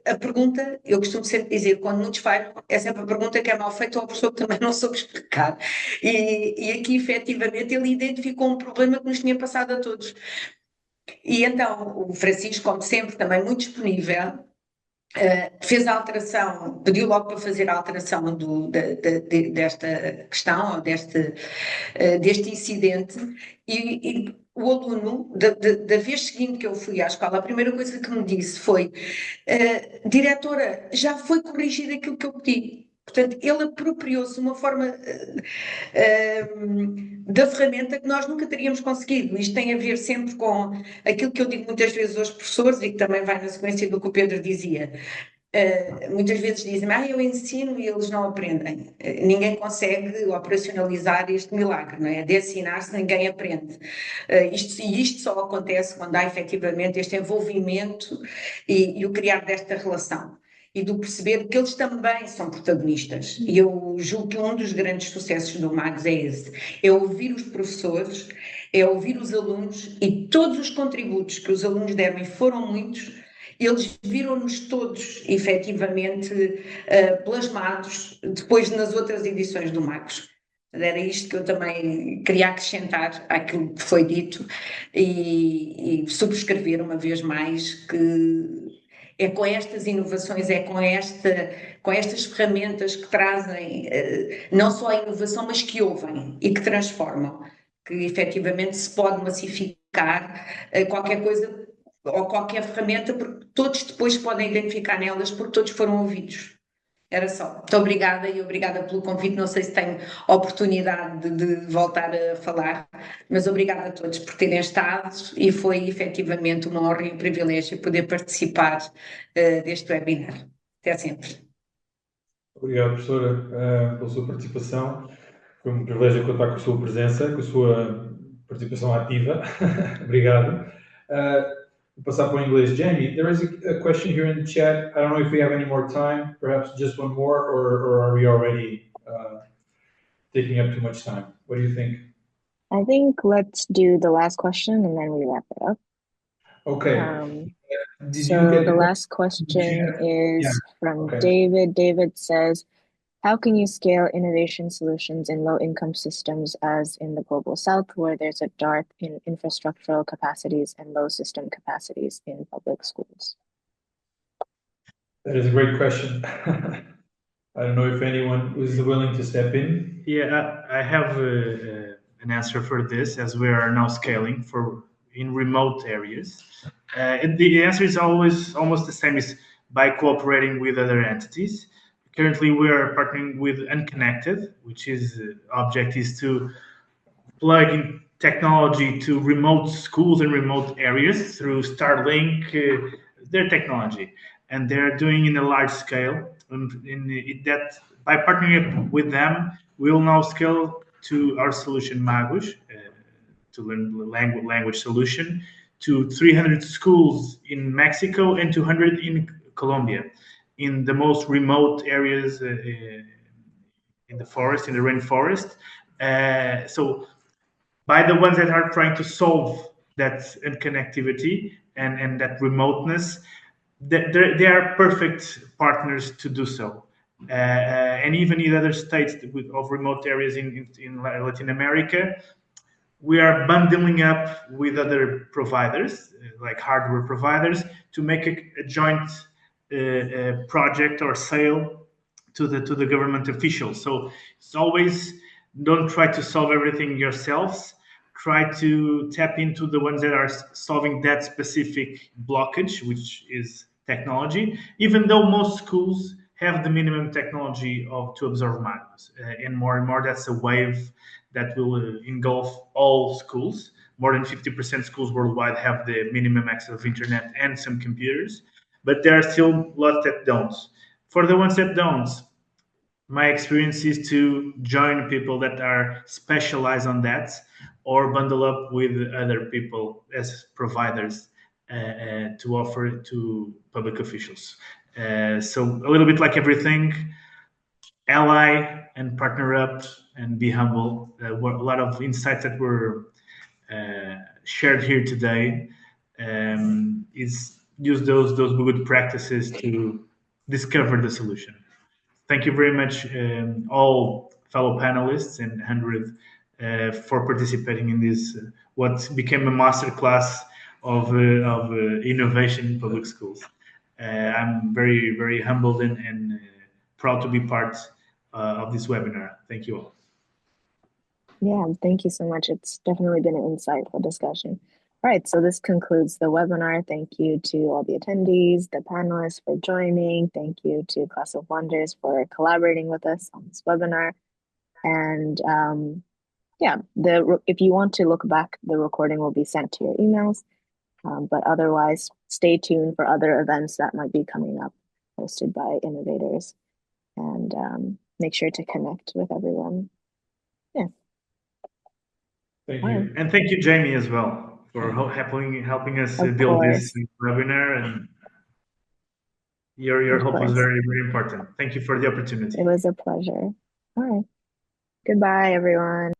G: a pergunta, eu costumo sempre dizer, quando muitos falham, é sempre a pergunta que é mal feita ou a pessoa que também não soube explicar. E aqui efetivamente ele identificou um problema que nos tinha passado a todos. E então o Francisco, como sempre, também muito disponível, fez a alteração, pediu logo para fazer a alteração desta questão, ou deste incidente, e o aluno, da vez seguinte que eu fui à escola, a primeira coisa que me disse foi: diretora, já foi corrigido aquilo que eu pedi. Portanto, ele apropriou-se de uma forma da ferramenta que nós nunca teríamos conseguido. Isto tem a ver sempre com aquilo que eu digo muitas vezes aos professores e que também vai na sequência do que o Pedro dizia. Muitas vezes dizem, eu ensino e eles não aprendem. Ninguém consegue operacionalizar este milagre, não é? De ensinar-se ninguém aprende. Isto só acontece quando há efetivamente este envolvimento e o criar desta relação. E do perceber que eles também são protagonistas. E eu julgo que um dos grandes sucessos do Magos é esse. É ouvir os professores, é ouvir os alunos e todos os contributos que os alunos deram, e foram muitos, eles viram-nos todos, efetivamente, plasmados depois nas outras edições do Magos. Era isto que eu também queria acrescentar àquilo que foi dito e subscrever uma vez mais que é com estas inovações, é com estas ferramentas que trazem não só a inovação, mas que ouvem e que transformam, que efetivamente se pode massificar qualquer coisa ou qualquer ferramenta, porque todos depois podem identificar nelas, porque todos foram ouvidos. Era só. Muito obrigada e obrigada pelo convite. Não sei se tenho oportunidade de voltar a falar, mas obrigada a todos por terem estado e foi efetivamente uma honra e um privilégio poder participar deste webinar. Até sempre.
B: Obrigado, professora, pela sua participação. Foi um privilégio contar com a sua presença, com a sua participação ativa. Obrigado. Vou passar para o inglês. Jamie, there is a question here in the chat. I don't know if we have any more time, perhaps just one more, or are we already taking up too much time? What do you think?
A: I think let's do the last question and then we wrap it up.
B: Okay.
A: So the last question is from David. David says, how can you scale innovation solutions in low-income systems as in the Global South, where there's a dearth in infrastructural capacities and low system capacities in public schools?
B: That is a great question. I don't know if anyone is willing to step in.
C: Yeah, I have an answer for this, as we are now scaling in remote areas. The answer is always almost the same, is by cooperating with other entities. Currently, we are partnering with Unconnected, which is object is to plug in technology to remote schools and remote areas through Starlink, their technology, and they're doing in a large scale. That by partnering with them, we will now scale to our solution Magos, to learn language solution, to 300 schools in Mexico and 200 in Colombia, in the most remote areas in the forest, in the rainforest. So by the ones that are trying to solve that connectivity and that remoteness, they are perfect partners to do so. And even in other states of remote areas in Latin America, we are bundling up with other providers, like hardware providers, to make a joint project or sale to the government officials. So it's always, don't try to solve everything yourselves. Try to tap into the ones that are solving that specific blockage, which is technology, even though most schools have the minimum technology to absorb Magos. And more that's a wave that will engulf all schools. More than 50% schools worldwide have the minimum access of internet and some computers, but there are still lots that don't. For the ones that don't, my experience is to join people that are specialized on that or bundle up with other people as providers to offer to public officials. So a little bit like everything, ally and partner up and be humble. A lot of insights that were shared here today is use those good practices to discover the solution. Thank you very much, all fellow panelists and 100 for participating in this, what became a masterclass of innovation in public schools. I'm very, very humbled and proud to be part of this webinar. Thank you all.
A: Yeah, thank you so much. It's definitely been an insightful discussion. All right, so this concludes the webinar. Thank you to all the attendees, the panelists for joining. Thank you to Class of Wonders for collaborating with us on this webinar. And yeah, if you want to look back, the recording will be sent to your emails. But otherwise, stay tuned for other events that might be coming up, hosted by innovators. And make sure to connect with everyone. Yeah.
B: Thank you.
C: And thank you, Jamie, as well, for helping us
A: Of
C: build
A: course.
C: this webinar. And your help was very, very important. Thank you for the opportunity.
A: It was a pleasure. All right. Goodbye, everyone.